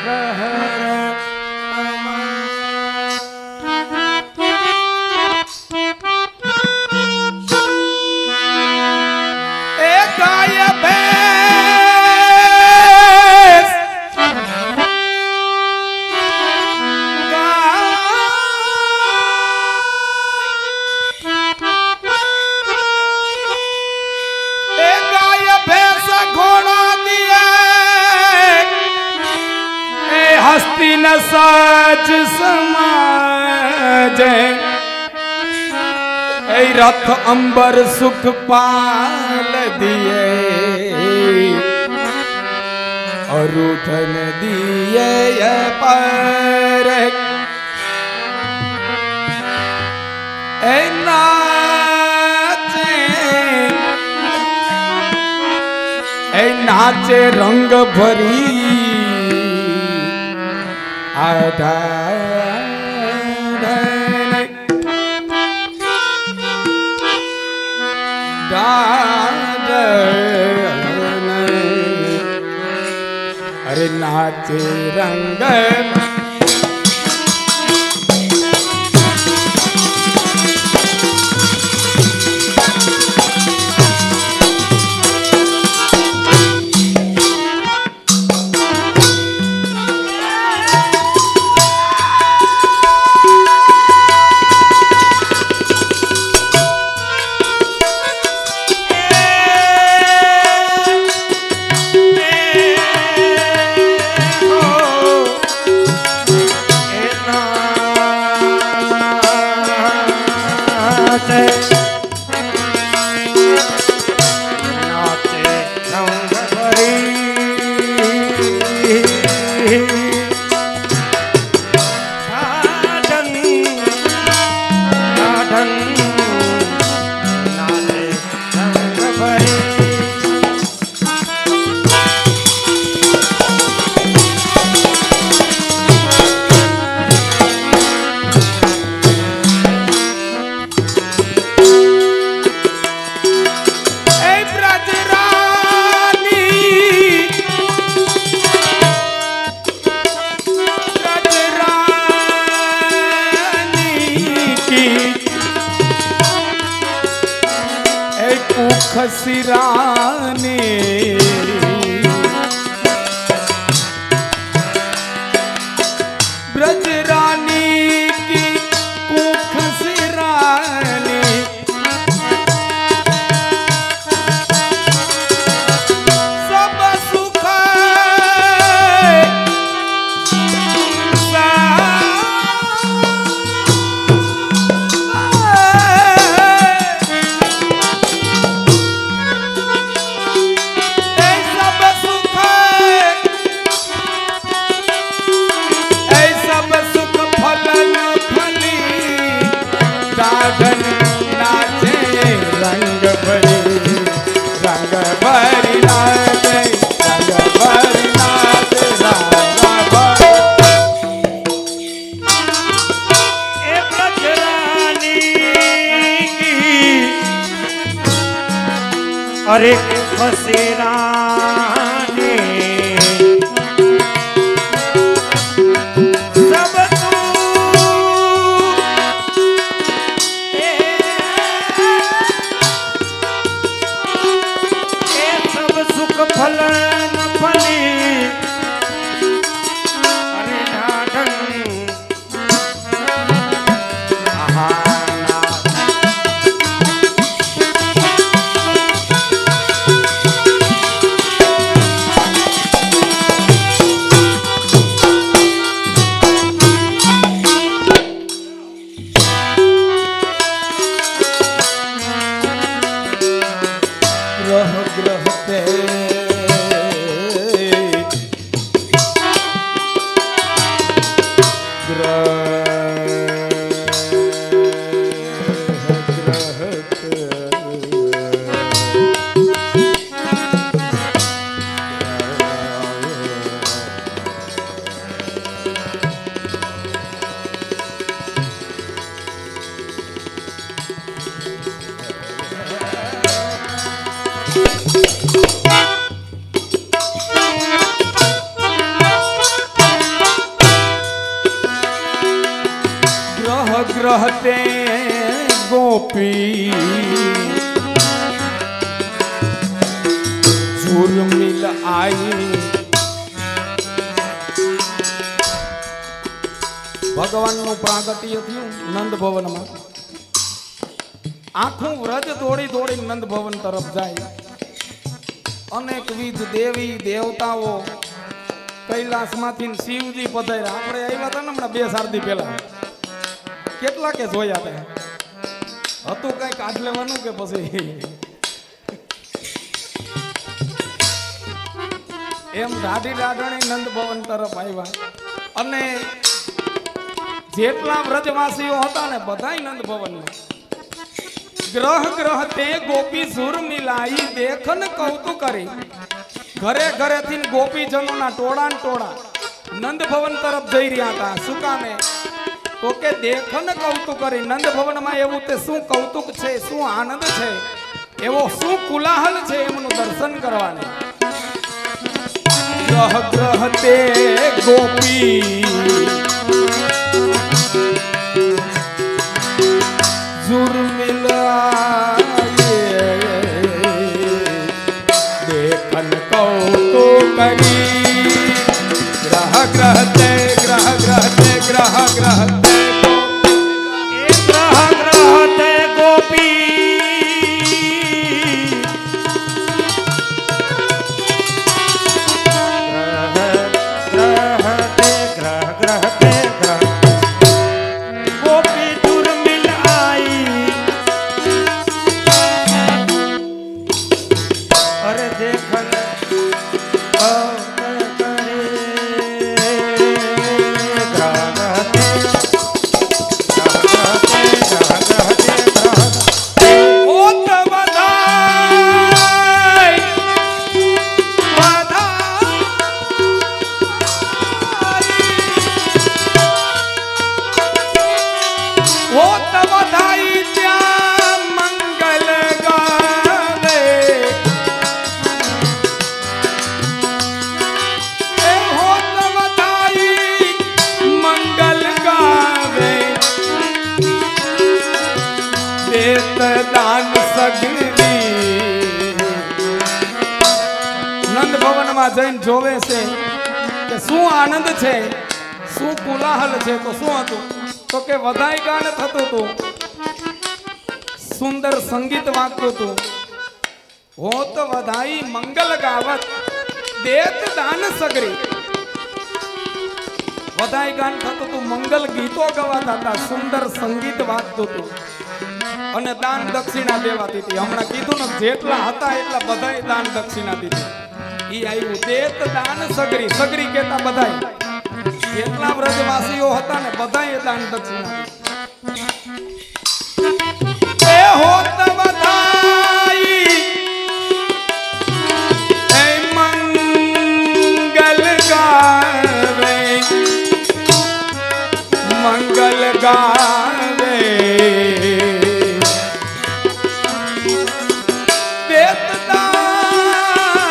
प्रहर हस्ती न साज समाज ऐ रथ अंबर सुख पाल दिए और धन दिए पर ऐ नाचे रंग भरी अरे नाचे रंग खसिराने ब्रजरानी की कुख सिराने सब सुख रानी सब तू ए सब सुख फल न फली अरे ढाढन ग्रहते गोपी झूरमिल आई ભગવાનનું પ્રાગટ્ય થયું નંદ ભવનમાં આખું વ્રજ દોડી દોડી નંદ ભવન તરફ જાય અનેકવિધ દેવી દેવતાઓ કૈલાસમાંથી શિવજી પધાર્યા આપણે આવ્યા હતા ને હમણાં 2 સારદી પહેલા કેટલા કે જોયા હતા હતું કઈ કાઢ લેવાનું કે પછી એમ દાઢી દાઢણી નંદ ભવન તરફ આવ્યા અને જેટલા વ્રજવાસીઓ હતા ને બધાય નંદ ભવન ગ્રહ ગ્રહ તે ગોપી સુર મિલાઈ દેખન કૌતુક કરી ઘરે ઘરેથી ગોપીજનોના ટોળા ને ટોળા નંદ ભવન તરફ જઈ રહ્યા હતા શું કામે તો કે દેખન કૌતુક કરી નંદ ભવનમાં એવું તે શું કૌતુક છે શું આનંદ છે એવો શું કુલાહલ છે એમનું દર્શન કરવાને ગ્રહ ગ્રહ તે ગોપી झुरमिलाए देखन कौतुक करी ग्रह ग्रह ते ग्रह ग्रह ते ग्रह ग्रह ते ग्रह ग्रह ते गोपी દાન સગરી નંદ ભવનમાં જઈને જોવે છે કે શું આનંદ છે શું કુલાહલ છે તો શું હતું તો કે વધાઈ ગાન થતું હતું સુંદર સંગીત વાગતું હતું હોત વધાઈ મંગલ ગાવત દેત દાન સગરી વધાઈ ગાન થતું હતું મંગલ ગીતો ગવાતા હતા સુંદર સંગીત વાગતું હતું અને દાન દક્ષિણા દેવાતી હતી હમણાં કીધું ને જેટલા હતા એટલા બધાય દાન દક્ષિણા દીધી ઈ આવ્યું દેત દાન સગરી સગરી કહેતા બધાય જેટલા વ્રજવાસીઓ હતા ને બધાય દાન દક્ષિણા એ હોત બધાઈ એ મંગલ ગાવે મંગલ ગાવે દેત દાન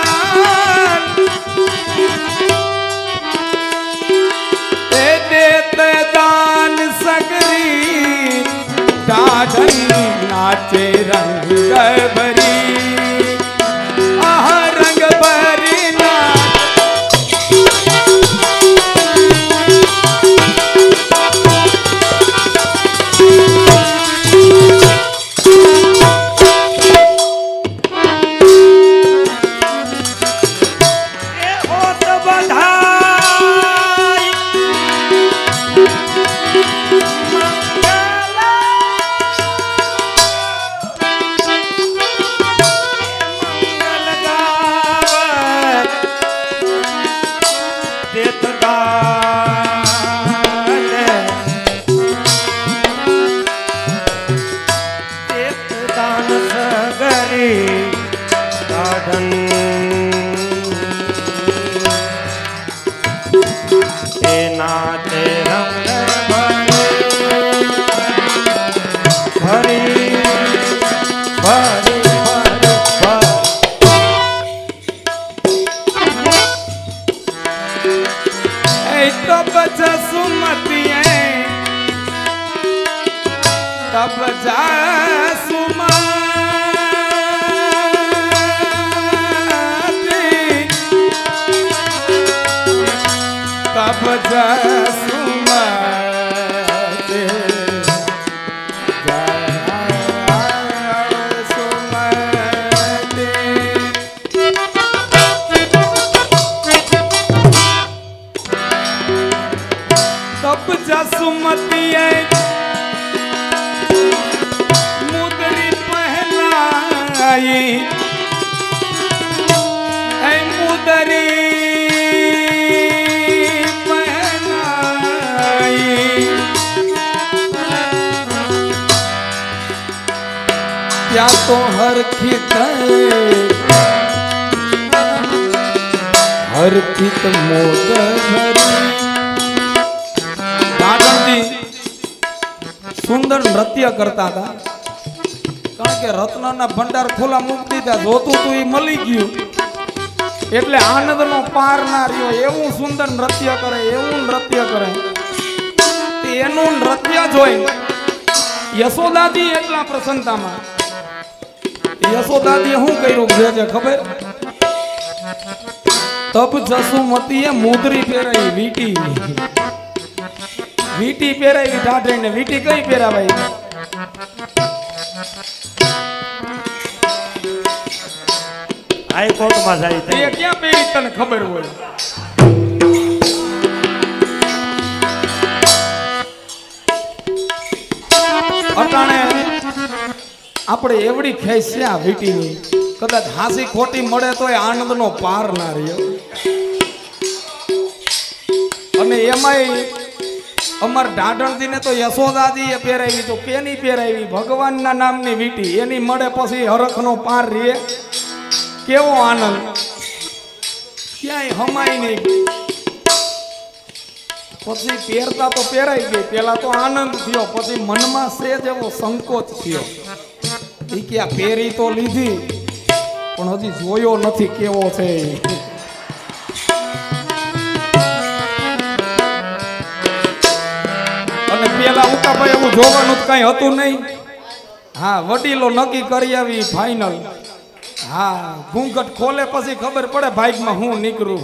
तब जसुमतिए तब जसुमति तब जसुमति तब जसुमती मुदरी पहनाई मुदरी पहनाई क्या तो हर खित मोद भरी सुंदर नृत्य करता था कारण के रत्नना भंडार खोला मूकी दीधा જોતું તું ઈ મળી ગયું એટલે આનંદનો પાર ના રહ્યો એવું સુંદર નૃત્ય કરે એનું નૃત્ય જોઈ યશોદાજી એટલા પ્રસન્નતામાં યશોદાજીએ શું કર્યું છે ખબર તબ જસુમતીએ મુદરી પહેરાઈ વીટી પહેરાવી ઢાઢે ને વીટી કઈ પહેરાવાય હાઈકોર્ટમાં જાય એ ક્યાં પહેરી તને ખબર હોય અટાણે આપણે એવડી ખેસ છે આ વીટીની કદાચ હાસી ખોટી મળે તો એ આનંદનો પાર ના રહ્યો અને એમાંય અમાર ઢાઢણજીને તો યશોદાજીએ પહેરાવી તો કેની પહેરાવી ભગવાનના નામની વીટી એની મળે પછી હરખનો પાર રહે કેવો આનંદ ક્યાંય હમાય નહીં પછી પહેરતા તો પહેરાઈ ગઈ પેલા તો આનંદ થયો પછી મનમાં સેજ એવો સંકોચ થયો એ કે આ પહેરી તો લીધી પણ હજી જોયો નથી કેવો છે અને પેલા ઉકાભાઈ એવું જોવાનું કઈ હતું નહીં હા વડીલો નક્કી કરી આવી ફાઇનલ હા ઘૂંઘટ ખોલે પછી ખબર પડે બાઇકમાં હું નીકળું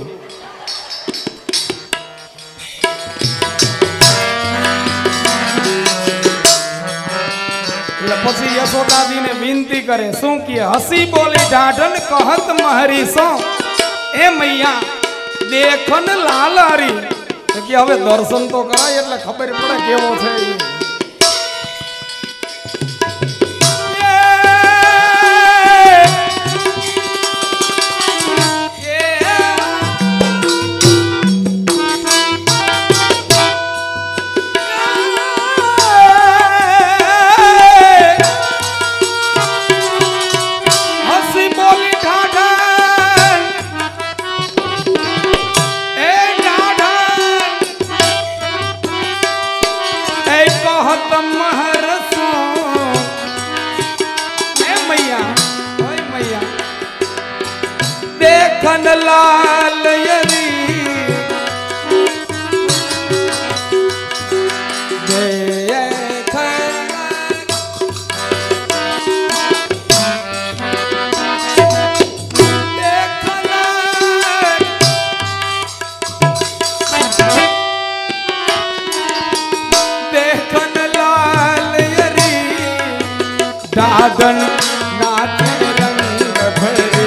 એટલે પછી યશોદાજીને વિનંતી કરે શું કે હસી બોલી ઢાઢન કહત મહરી સો એ મૈયા દેખન લાલ હરી કે હવે દર્શન તો કરાય એટલે ખબર પડે કેવો છે लाल दादन नाथ रंग भरे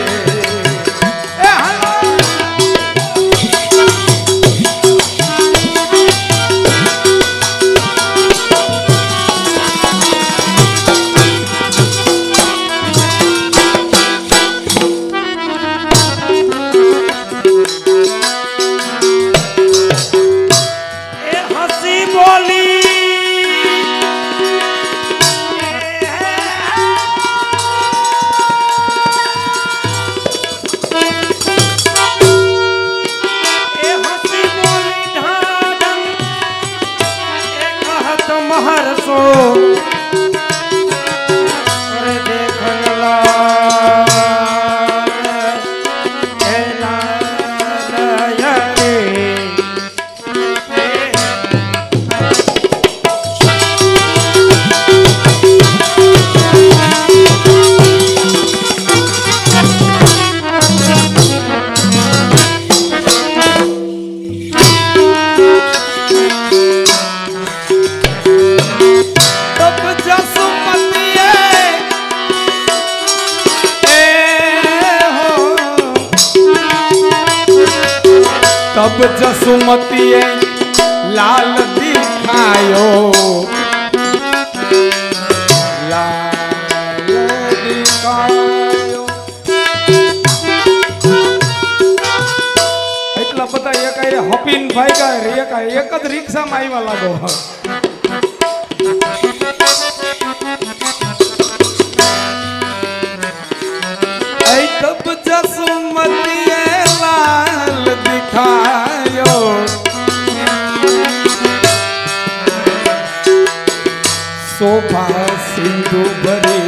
तब जसुमतीए लाल दिखायो लाल दिखायो એટલા બધા એક હપીન ભાઈ કા એક જ રિક્ષામાં આવ્યા લાગો तब जसुमतीए लाल दिखायो शोभा सिंधु भरी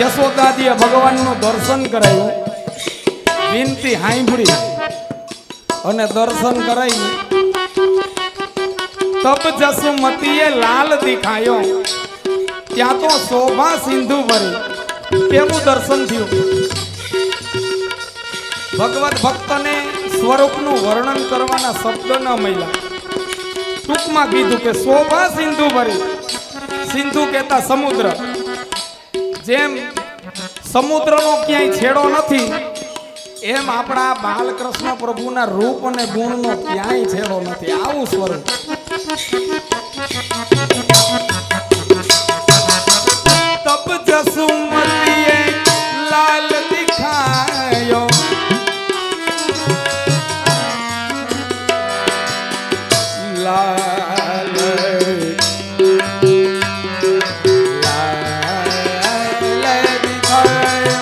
यशोदाजीए भगवान નું દર્શન કરાયું વિનતી હાંભળી અને દર્શન કરાયું તબ જસુમતીએ લાલ દિખાયો ત્યાં તો શોભા સિંધુ ભરી કેવું દર્શન થયું ભગવત ભક્તને સ્વરૂપનું વર્ણન કરવાના શબ્દ ન મળ્યા ટૂંકમાં કીધું કે શોભા સિંધુ ભરી સિંધુ કહેતા સમુદ્ર જેમ સમુદ્રનો ક્યાંય છેડો નથી એમ આપણા બાલકૃષ્ણ પ્રભુના રૂપ અને ગુણનો ક્યાંય છેડો નથી આવું સ્વરૂપ तब जसुमतीए लाल दिखायो लाल लाल दिखायो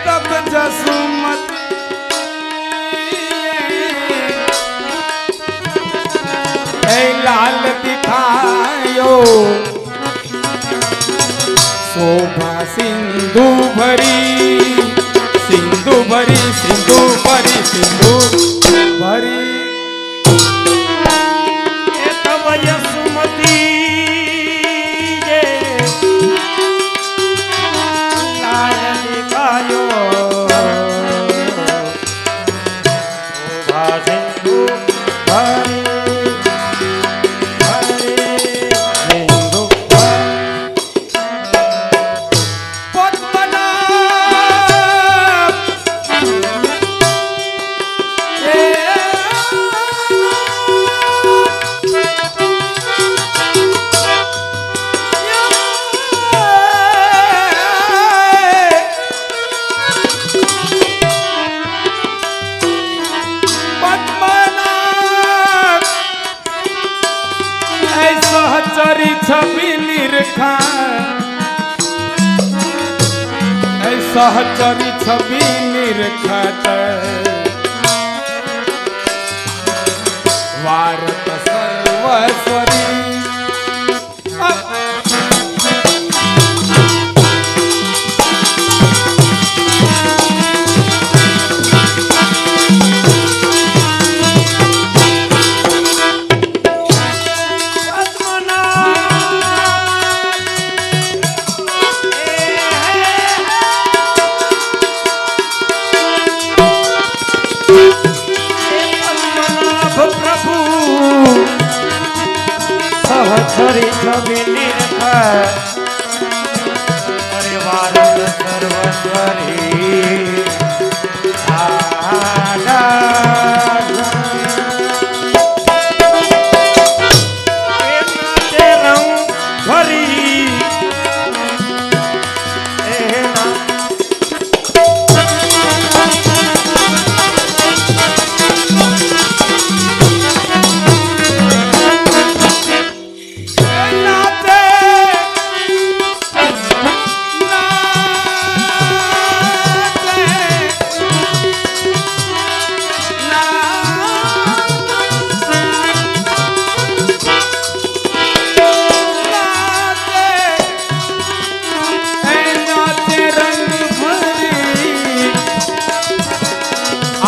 तब जसुमती लाल दिखायो शोभा सिंधु भरी सिंधु भरी सिंधु भरी सिंधु भरी तब यशुमती लाल दिखायो शोभा सिंधु भरी सहचरी छवि निरखा सहचरी छवि निरखत वारत सर्वस्वरी सहचरी छवि निरखा परिवार सर्वस्वरी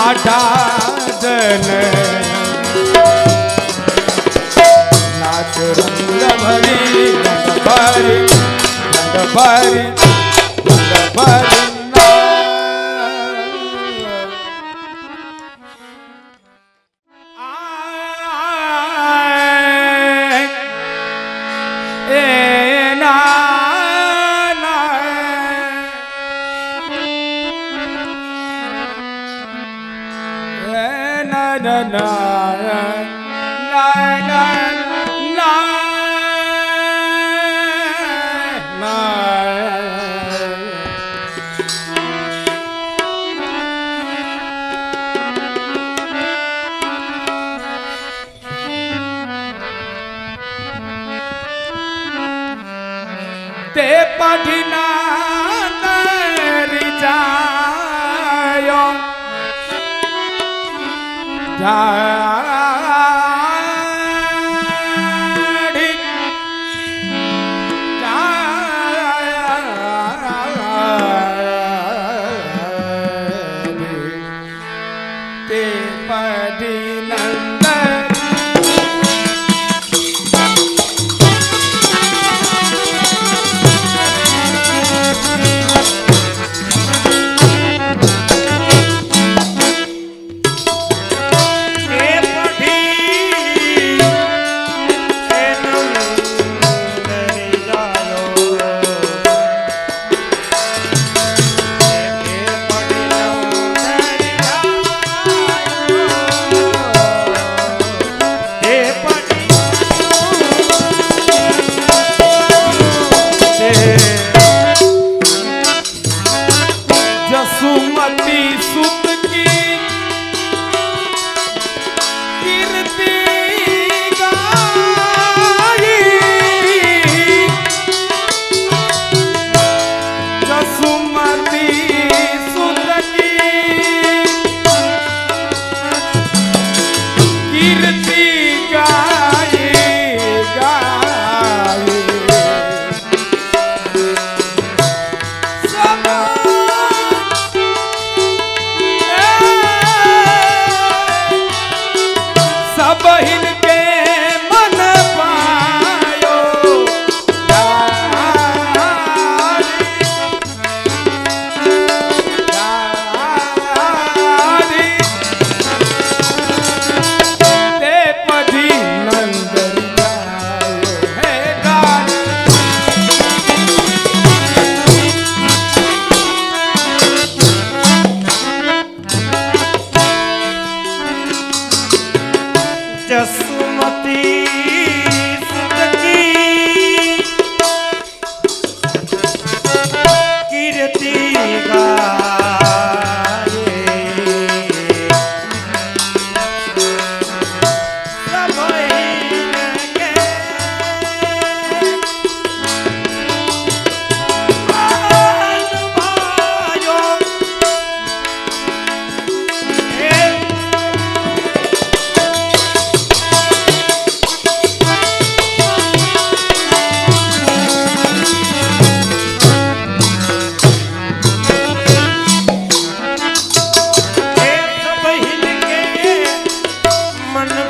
आडादन नाच रंग भरी रंग भरी रंग भरी रंग भरी તે પઢના નરી જાયો જાડી તે પઢી નંદર सुमति सुत की कीर्ति गाई सुमति सुत की कीर्ति गाई गाई बहिन के मन पायो ते पढ़ी नंद है जसुमती सुत की कीर्ति गाये सब इनके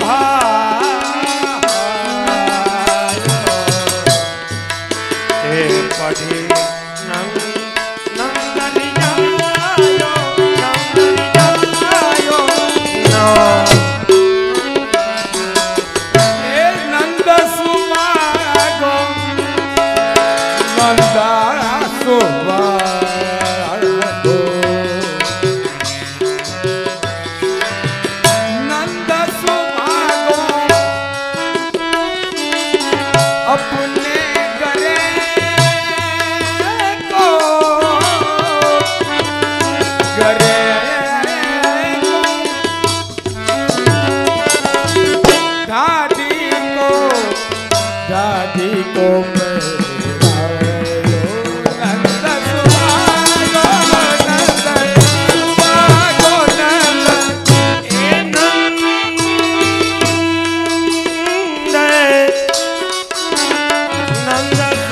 भायो अपने गरे को गरे दादी को नंद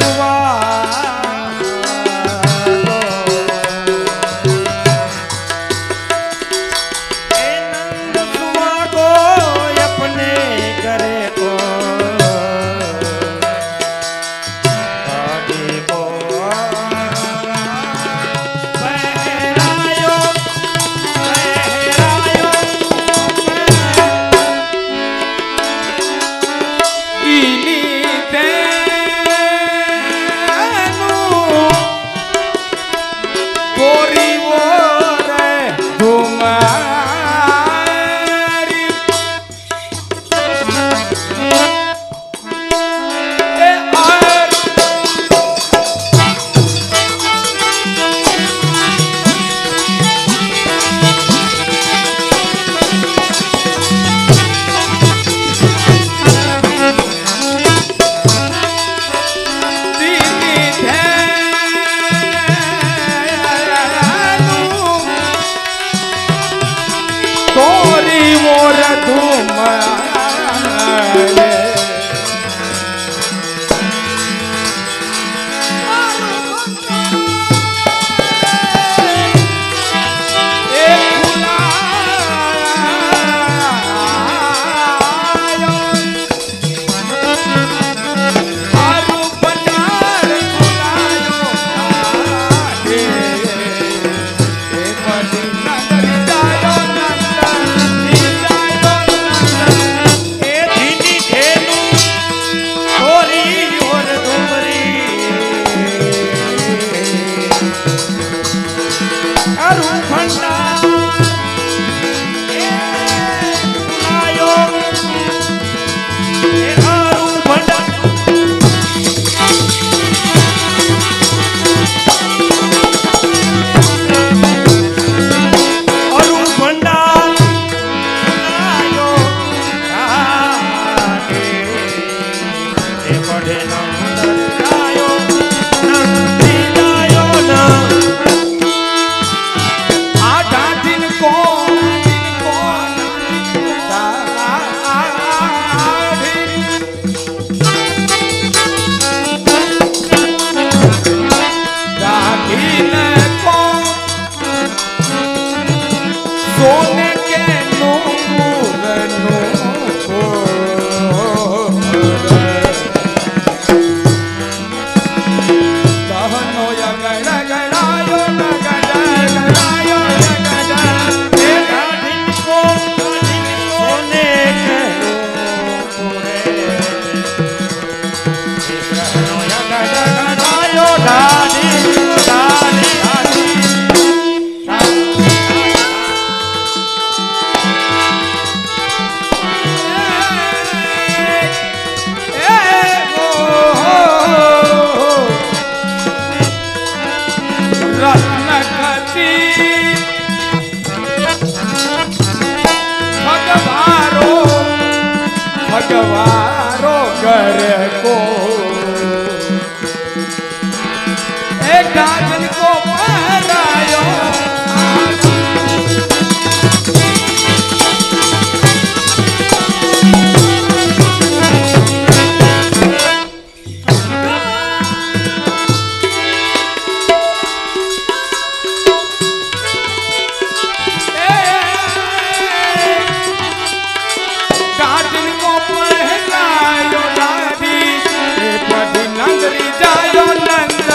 गायो नंद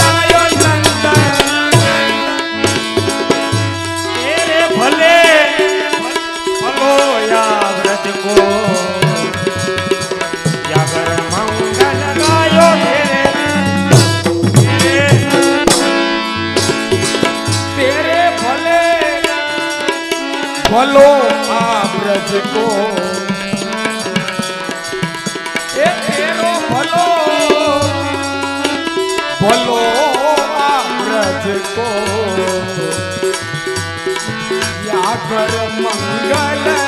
गायो नंद तेरे भले भलो या व्रत को या कर मंगल गायो तेरे भले भलो आ ब्रज को ए तेरो भलो भलो आ ब्रज को या कर मंगल